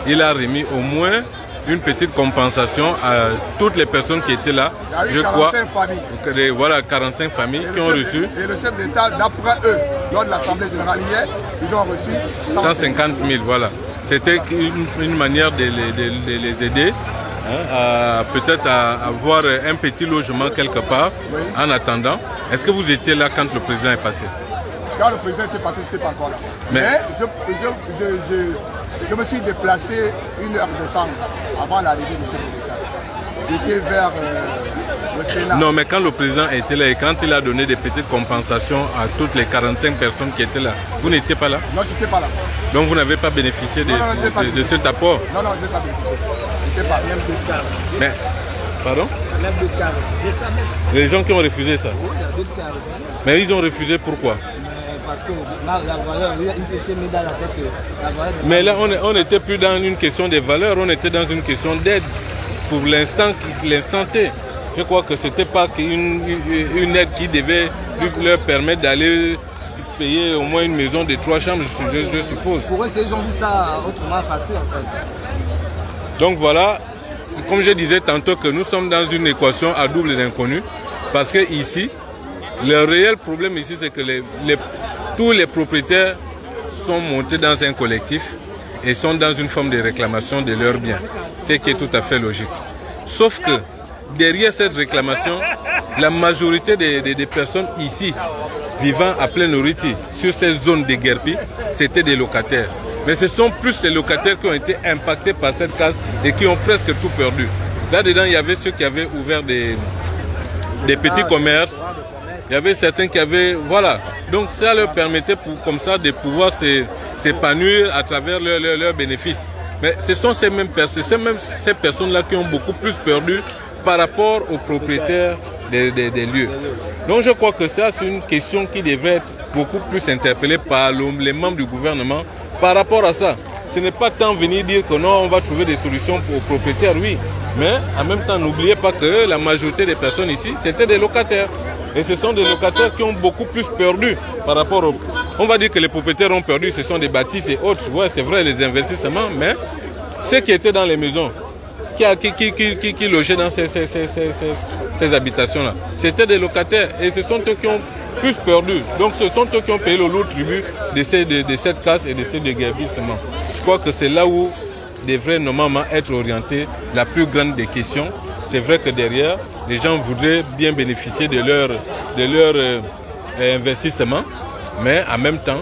B: il a remis au moins une petite compensation à toutes les personnes qui étaient là.
K: Il y a eu 45 familles.
B: Voilà, 45 familles qui ont reçu.
K: Et le chef d'État, d'après eux, lors de l'Assemblée générale hier, ils ont reçu
B: 150 000. Voilà. C'était une manière de les aider. Hein, peut-être à avoir un petit logement quelque part, oui, en attendant. Est-ce que vous étiez là quand le président est passé?
K: Quand le président était passé, je n'étais pas encore là. Mais je me suis déplacé 1 heure de temps avant l'arrivée du chef de l'État. J'étais vers le Sénat.
B: Non, mais quand le président était là et quand il a donné des petites compensations à toutes les 45 personnes qui étaient là, vous n'étiez pas là?
K: Non, je n'étais pas là.
B: Donc vous n'avez pas bénéficié de cet apport?
K: Non, non, je n'ai pas bénéficié. Pas.
B: Mais, pardon? Les gens qui ont refusé ça? Mais ils ont refusé pourquoi?
F: Parce que la valeur, il s'est mis dans la tête que la valeur...
B: Mais là, on n'était plus dans une question de valeur, on était dans une question d'aide pour l'instant T. Je crois que ce n'était pas une aide qui devait leur permettre d'aller payer au moins une maison de 3 chambres, je suppose.
F: Pour eux, ils ont vu ça autrement facile en fait.
B: Donc voilà, comme je disais tantôt que nous sommes dans une équation à doubles inconnus, parce que ici, le réel problème ici, c'est que tous les propriétaires sont montés dans un collectif et sont dans une forme de réclamation de leurs biens, ce qui est tout à fait logique. Sauf que derrière cette réclamation, la majorité des personnes ici, vivant à Plein-Oriti, sur cette zone de Guerpi, c'était des locataires. Mais ce sont plus les locataires qui ont été impactés par cette casse et qui ont presque tout perdu. Là-dedans, il y avait ceux qui avaient ouvert des petits commerces. Il y avait certains qui avaient... Voilà. Donc ça leur permettait comme ça de pouvoir s'épanouir à travers leurs bénéfices. Mais ce sont ces personnes-là qui ont beaucoup plus perdu par rapport aux propriétaires des lieux. Donc je crois que ça, c'est une question qui devrait être beaucoup plus interpellée par les membres du gouvernement. Par rapport à ça, ce n'est pas tant venir dire que non, on va trouver des solutions aux propriétaires, oui. Mais en même temps, n'oubliez pas que la majorité des personnes ici, c'était des locataires. Et ce sont des locataires qui ont beaucoup plus perdu par rapport aux... On va dire que les propriétaires ont perdu, ce sont des bâtisses et autres. Ouais, c'est vrai, les investissements, mais ceux qui étaient dans les maisons, qui logeaient dans ces habitations-là, c'était des locataires. Et ce sont eux qui ont plus perdu. Donc ce sont eux qui ont payé le lourd tribut de cette casse et de ces déguerpissements. Je crois que c'est là où devrait normalement être orientée la plus grande des questions. C'est vrai que derrière, les gens voudraient bien bénéficier de leur investissement, mais en même temps,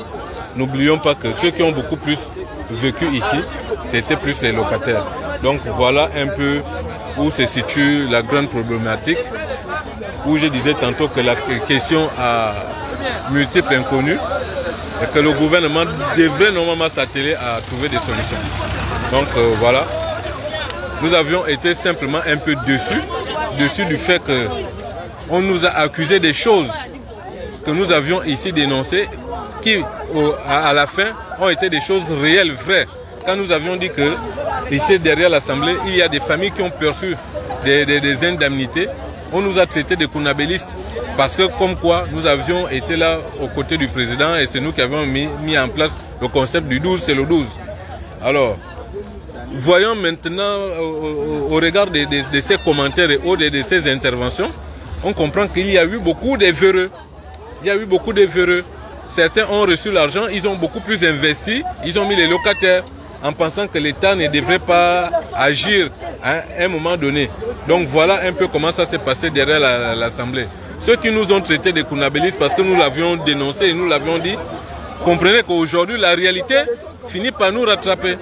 B: n'oublions pas que ceux qui ont beaucoup plus vécu ici, c'était plus les locataires. Donc voilà un peu où se situe la grande problématique, où je disais tantôt que la question a multiples inconnus et que le gouvernement devrait normalement s'atteler à trouver des solutions. Donc voilà, nous avions été simplement un peu dessus du fait qu'on nous a accusé des choses que nous avions ici dénoncées qui, à la fin, ont été des choses réelles, vraies. Quand nous avions dit que ici derrière l'Assemblée, il y a des familles qui ont perçu des indemnités, on nous a traités de conabélistes parce que comme quoi nous avions été là aux côtés du président et c'est nous qui avions mis en place le concept du 12, c'est le 12. Alors, voyons maintenant au regard de ces commentaires et de ces interventions, on comprend qu'il y a eu beaucoup de véreux. Il y a eu beaucoup de véreux. Certains ont reçu l'argent, ils ont beaucoup plus investi, ils ont mis les locataires en pensant que l'État ne devrait pas agir à un moment donné. Donc voilà un peu comment ça s'est passé derrière l'Assemblée. Ceux qui nous ont traités de conabélistes parce que nous l'avions dénoncé et nous l'avions dit, comprenez qu'aujourd'hui la réalité finit par nous rattraper.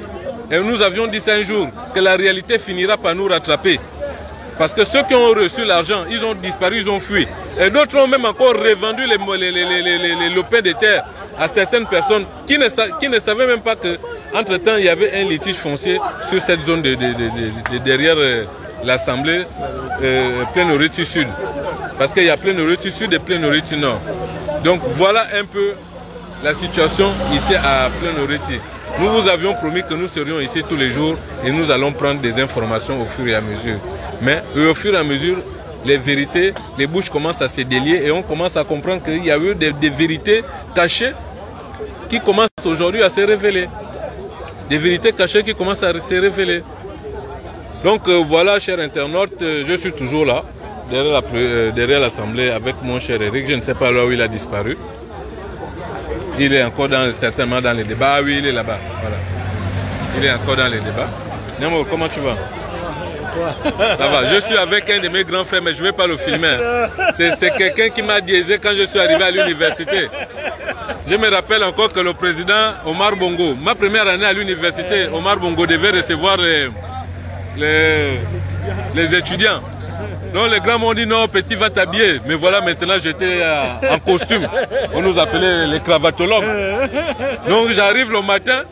B: Et nous avions dit ça un jour, que la réalité finira par nous rattraper. Parce que ceux qui ont reçu l'argent, ils ont disparu, ils ont fui. Et d'autres ont même encore revendu les lopins de terre à certaines personnes qui ne savaient même pas qu'entre-temps, il y avait un litige foncier sur cette zone derrière l'Assemblée Plein-Oriti Sud. Parce qu'il y a Plein-Oriti Sud et Plein-Oriti Nord. Donc voilà un peu la situation ici à Plein-Oriti. Nous vous avions promis que nous serions ici tous les jours et nous allons prendre des informations au fur et à mesure. Mais au fur et à mesure, les vérités, les bouches commencent à se délier et on commence à comprendre qu'il y a eu des vérités cachées qui commencent aujourd'hui à se révéler. Des vérités cachées qui commencent à se révéler. Donc voilà, chers internautes, je suis toujours là, derrière l'Assemblée avec mon cher Eric. Je ne sais pas là où il a disparu. Il est encore certainement dans les débats. Ah oui, il est là-bas. Voilà. Il est encore dans les débats. Nyamo, comment tu vas? Ça va, je suis avec un de mes grands frères, mais je ne vais pas le filmer. C'est quelqu'un qui m'a diesé quand je suis arrivé à l'université. Je me rappelle encore que le président Omar Bongo, ma première année à l'université, Omar Bongo devait recevoir les étudiants. Donc les grands m'ont dit non, petit va t'habiller. Mais voilà, maintenant j'étais en costume. On nous appelait les cravatologues. Donc j'arrive le matin.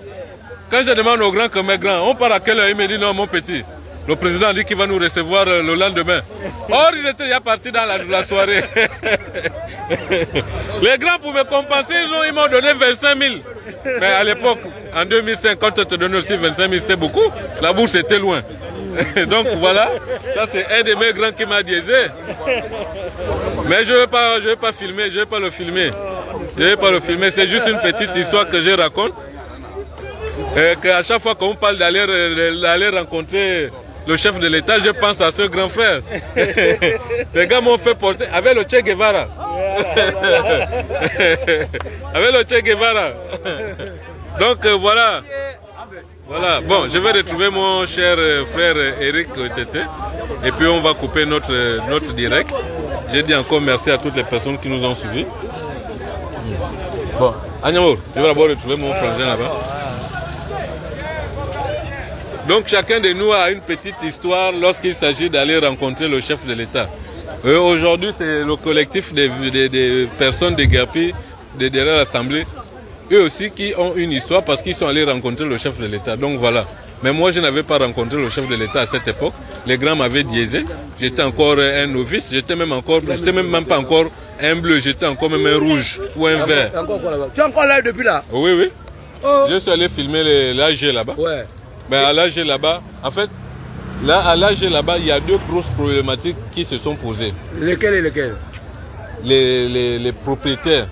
B: Quand je demande aux grands comme mes grands, on part à quelle heure? Il me dit non, mon petit. Le président dit qu'il va nous recevoir le lendemain. Or, il était déjà parti dans la soirée. Les grands, pour me compenser, ils m'ont donné 25 000. Mais à l'époque, en 2005, quand on te donnait aussi 25 000, c'était beaucoup. La bourse était loin. Donc voilà, ça c'est un de mes grands qui m'a diesé. Mais je ne vais pas filmer, je ne vais pas le filmer. Je ne vais pas le filmer, c'est juste une petite histoire que je raconte. Qu'à chaque fois qu'on parle d'aller rencontrer le chef de l'État, je pense à ce grand frère. Les gars m'ont fait porter avec le Che Guevara. Avec le Che Guevara. Donc voilà. Voilà. Bon, je vais retrouver mon cher frère Eric Tété. Et puis on va couper notre direct. Je dis encore merci à toutes les personnes qui nous ont suivis. Bon, Agnamour, je vais d'abord retrouver mon frangin là-bas. Donc chacun de nous a une petite histoire lorsqu'il s'agit d'aller rencontrer le chef de l'État. Aujourd'hui, c'est le collectif des personnes déguerpies derrière l'Assemblée. Eux aussi qui ont une histoire parce qu'ils sont allés rencontrer le chef de l'État. Donc voilà. Mais moi, je n'avais pas rencontré le chef de l'État à cette époque. Les grands m'avaient diesé. J'étais encore un novice. J'étais même pas encore un bleu. J'étais encore même un rouge ou un vert.
A: Tu es encore là depuis là?
B: Oui, oui. Oh. Je suis allé filmer l'AG là-bas. Ouais. Mais à l'AG là-bas, en fait, là, à l'AG là-bas, il y a deux grosses problématiques qui se sont posées.
A: Lesquelles et lesquelles?
B: Les propriétaires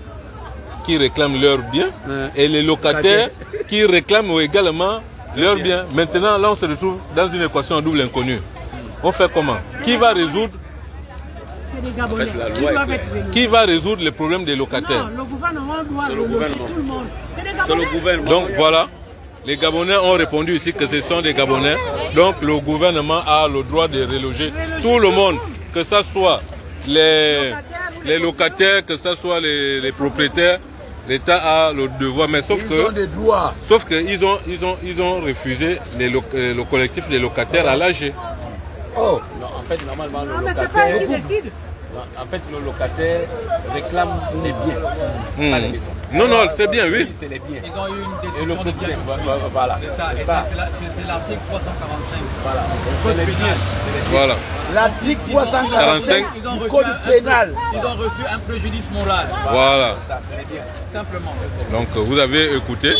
B: qui réclament leurs biens et les locataires qui réclament également leurs biens. Maintenant, là, on se retrouve dans une équation à double inconnue. On fait comment? Qui va résoudre? Qui va résoudre les problèmes des locataires?
I: Non, le gouvernement doit reloger tout le monde.
B: C'est le gouvernement. Donc voilà. Les Gabonais ont répondu ici que ce sont des Gabonais. Donc le gouvernement a le droit de reloger tout le monde, que ce soit les locataires, que ce soit les propriétaires. L'État a le devoir, mais sauf que ils ont refusé le collectif des locataires à l'AG.
J: Oh, non, en fait, normalement, le locataire, en fait, le locataire réclame les biens, pas les maisons.
B: Non, non, c'est bien, oui.
J: C'est les biens.
L: Ils ont eu une décision de biens.
J: Voilà.
L: C'est ça, c'est l'article 345.
J: Voilà. C'est les biens.
B: Voilà.
C: L'article 345 du code pénal.
L: Ils ont reçu un préjudice moral.
B: Voilà.
L: C'est les biens. Simplement.
B: Donc, vous avez écouté.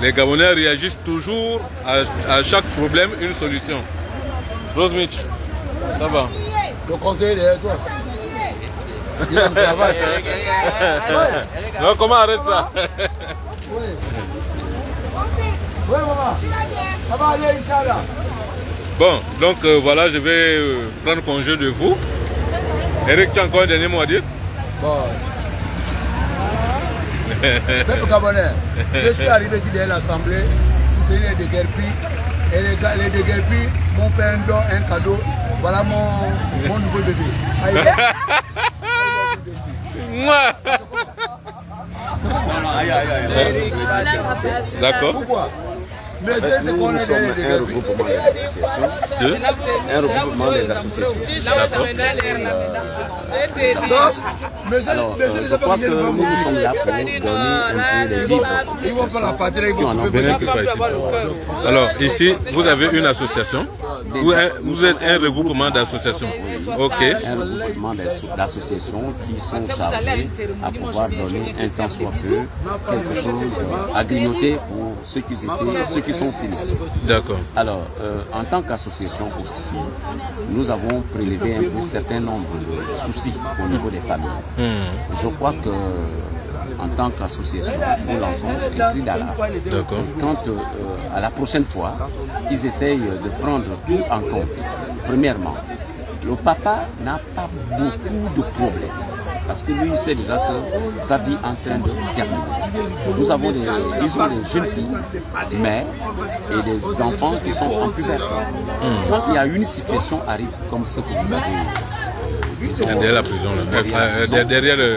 B: Les Gabonais réagissent toujours à chaque problème, une solution. Rose Mitch, ça va?
C: Le conseiller derrière toi. Il a un travail.
B: Non, comment arrête ça?
C: Oui, maman. Ça va aller, Inch'Allah.
B: Bon, donc voilà, je vais prendre congé de vous. Eric, tu as encore un dernier mot à dire?
C: Bon. Peuple gabonais, je suis arrivé ici derrière l'Assemblée, soutenir les déguerpis. Et les déguerpis m'ont fait un don, un cadeau. Voilà mon nouveau bébé.
B: D'accord.
C: Pourquoi? Mais c'est qu'on est
J: un regroupement des associations. Alors, je crois que nous sommes là pour donner un peu des vivres.
B: Alors, ici, vous avez une association. Vous êtes un regroupement d'associations. Ok.
J: Un regroupement d'associations qui sont chargées à pouvoir donner un temps soit peu quelque chose à grignoter pour ceux qui sont silencieux.
B: D'accord.
J: Alors, en tant qu'association aussi, nous avons prélevé un peu certain nombre de soucis au niveau des familles. Je crois que en tant tant qu'association, nous lançons un cri d'alarme. Quand à la prochaine fois, ils essayent de prendre tout en compte. Premièrement, le papa n'a pas beaucoup de problèmes. Parce que lui, il sait déjà que sa vie est en train de terminer. Nous avons des jeunes filles, mères et des enfants qui sont en puberté. Quand il y a une situation arrive comme ce que vous avez
B: derrière la prison, derrière le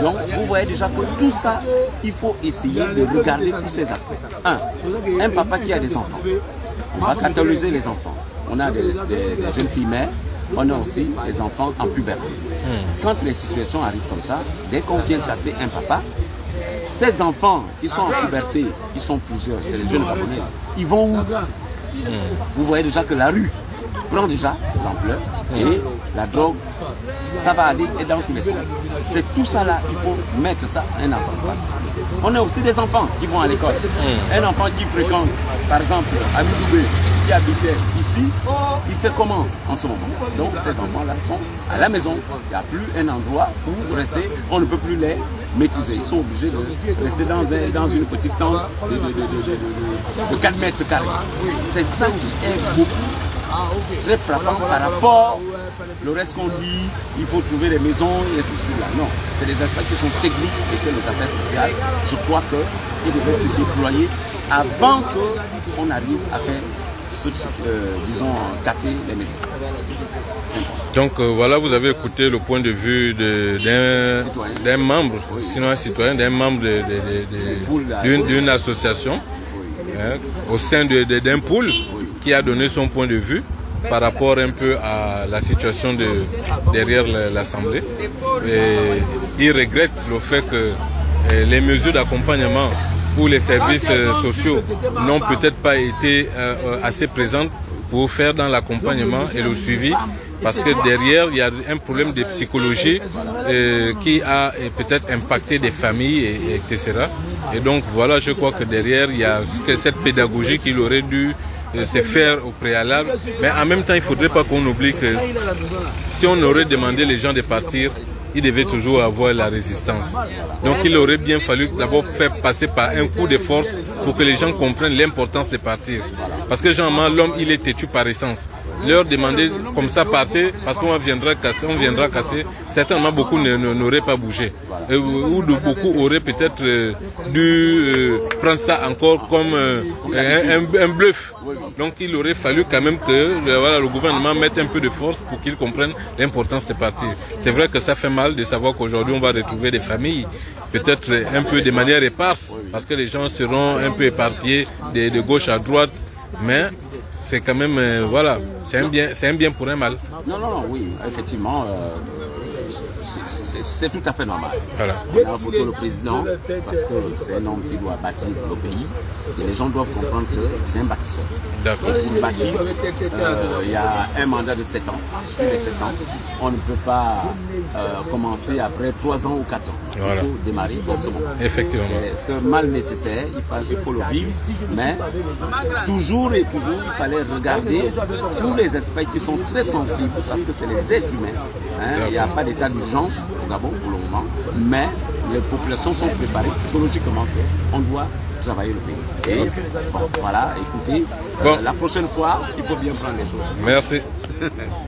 J: donc vous voyez déjà que tout ça, il faut essayer de regarder tous ces aspects. Un papa qui a des enfants, on va cataloguer les enfants. On a des jeunes filles mères, on a aussi des enfants en puberté. Quand les situations arrivent comme ça, dès qu'on vient casser un papa, ces enfants qui sont en puberté, ils sont plusieurs, c'est les jeunes Gabonais, ils vont où? Vous voyez déjà que la rue prend déjà l'ampleur et la drogue, ça va aller et dans tous les sens. C'est tout ça là, il faut mettre ça en ensemble. On a aussi des enfants qui vont à l'école. Un enfant qui fréquente, par exemple, à Midoubé, qui habitait ici, il fait comment en ce moment? Donc ces enfants-là sont à la maison. Il n'y a plus un endroit où rester. On ne peut plus les maîtriser. Ils sont obligés de rester dans une petite tente de 4 mètres carrés. C'est ça qui est beaucoup très frappant par rapport au reste qu'on dit, il faut trouver des maisons et ainsi de suite. Non, c'est des aspects qui sont techniques et que les affaires sociales, je crois qu'ils devraient se déployer avant qu'on arrive à faire disons, casser les maisons.
B: Donc voilà, vous avez écouté le point de vue d'un membre, sinon un citoyen, d'un membre d'une association, au sein d'un pool qui a donné son point de vue par rapport un peu à la situation derrière l'Assemblée. Et il regrette le fait que les mesures d'accompagnement où les services sociaux n'ont peut-être pas été assez présentes pour faire dans l'accompagnement et le suivi, parce que derrière il y a un problème de psychologie qui a peut-être impacté des familles, etc. Et donc voilà, je crois que derrière il y a cette pédagogie qu'il aurait dû se faire au préalable, mais en même temps il ne faudrait pas qu'on oublie que si on aurait demandé les gens de partir, il devait toujours avoir la résistance. Donc il aurait bien fallu d'abord faire passer par un coup de force pour que les gens comprennent l'importance de partir. Parce que généralement l'homme il est têtu par essence. Leur demander comme ça partez parce qu'on viendra casser, certainement beaucoup n'auraient pas bougé. Ou beaucoup auraient peut-être dû prendre ça encore comme un bluff. Donc il aurait fallu quand même que le gouvernement mette un peu de force pour qu'ils comprennent l'importance de partir. C'est vrai que ça fait mal de savoir qu'aujourd'hui on va retrouver des familles, peut-être un peu de manière éparse, parce que les gens seront un peu éparpillés de gauche à droite, mais c'est quand même, voilà, c'est un bien pour un mal.
J: Non, oui, effectivement, c'est tout à fait normal.
B: Voilà.
J: On a voté le président parce que c'est un homme qui doit bâtir le pays et les gens doivent comprendre que c'est un bâtisseur.
B: D'accord.
J: Pour bâtir, il y a un mandat de 7 ans. Sur les 7 ans, on ne peut pas commencer après 3 ans ou 4 ans.
B: Voilà.
J: Il faut démarrer forcément.
B: Effectivement.
J: C'est mal nécessaire, il faut le vivre, mais toujours et toujours, il fallait regarder tous les aspects qui sont très sensibles parce que c'est les êtres humains. Il n'y a pas d'état d'urgence au Gabon pour le moment, mais les populations sont préparées psychologiquement qu'on doit travailler le pays. Et bon, voilà, écoutez, la prochaine fois, il faut bien prendre les choses.
B: Merci.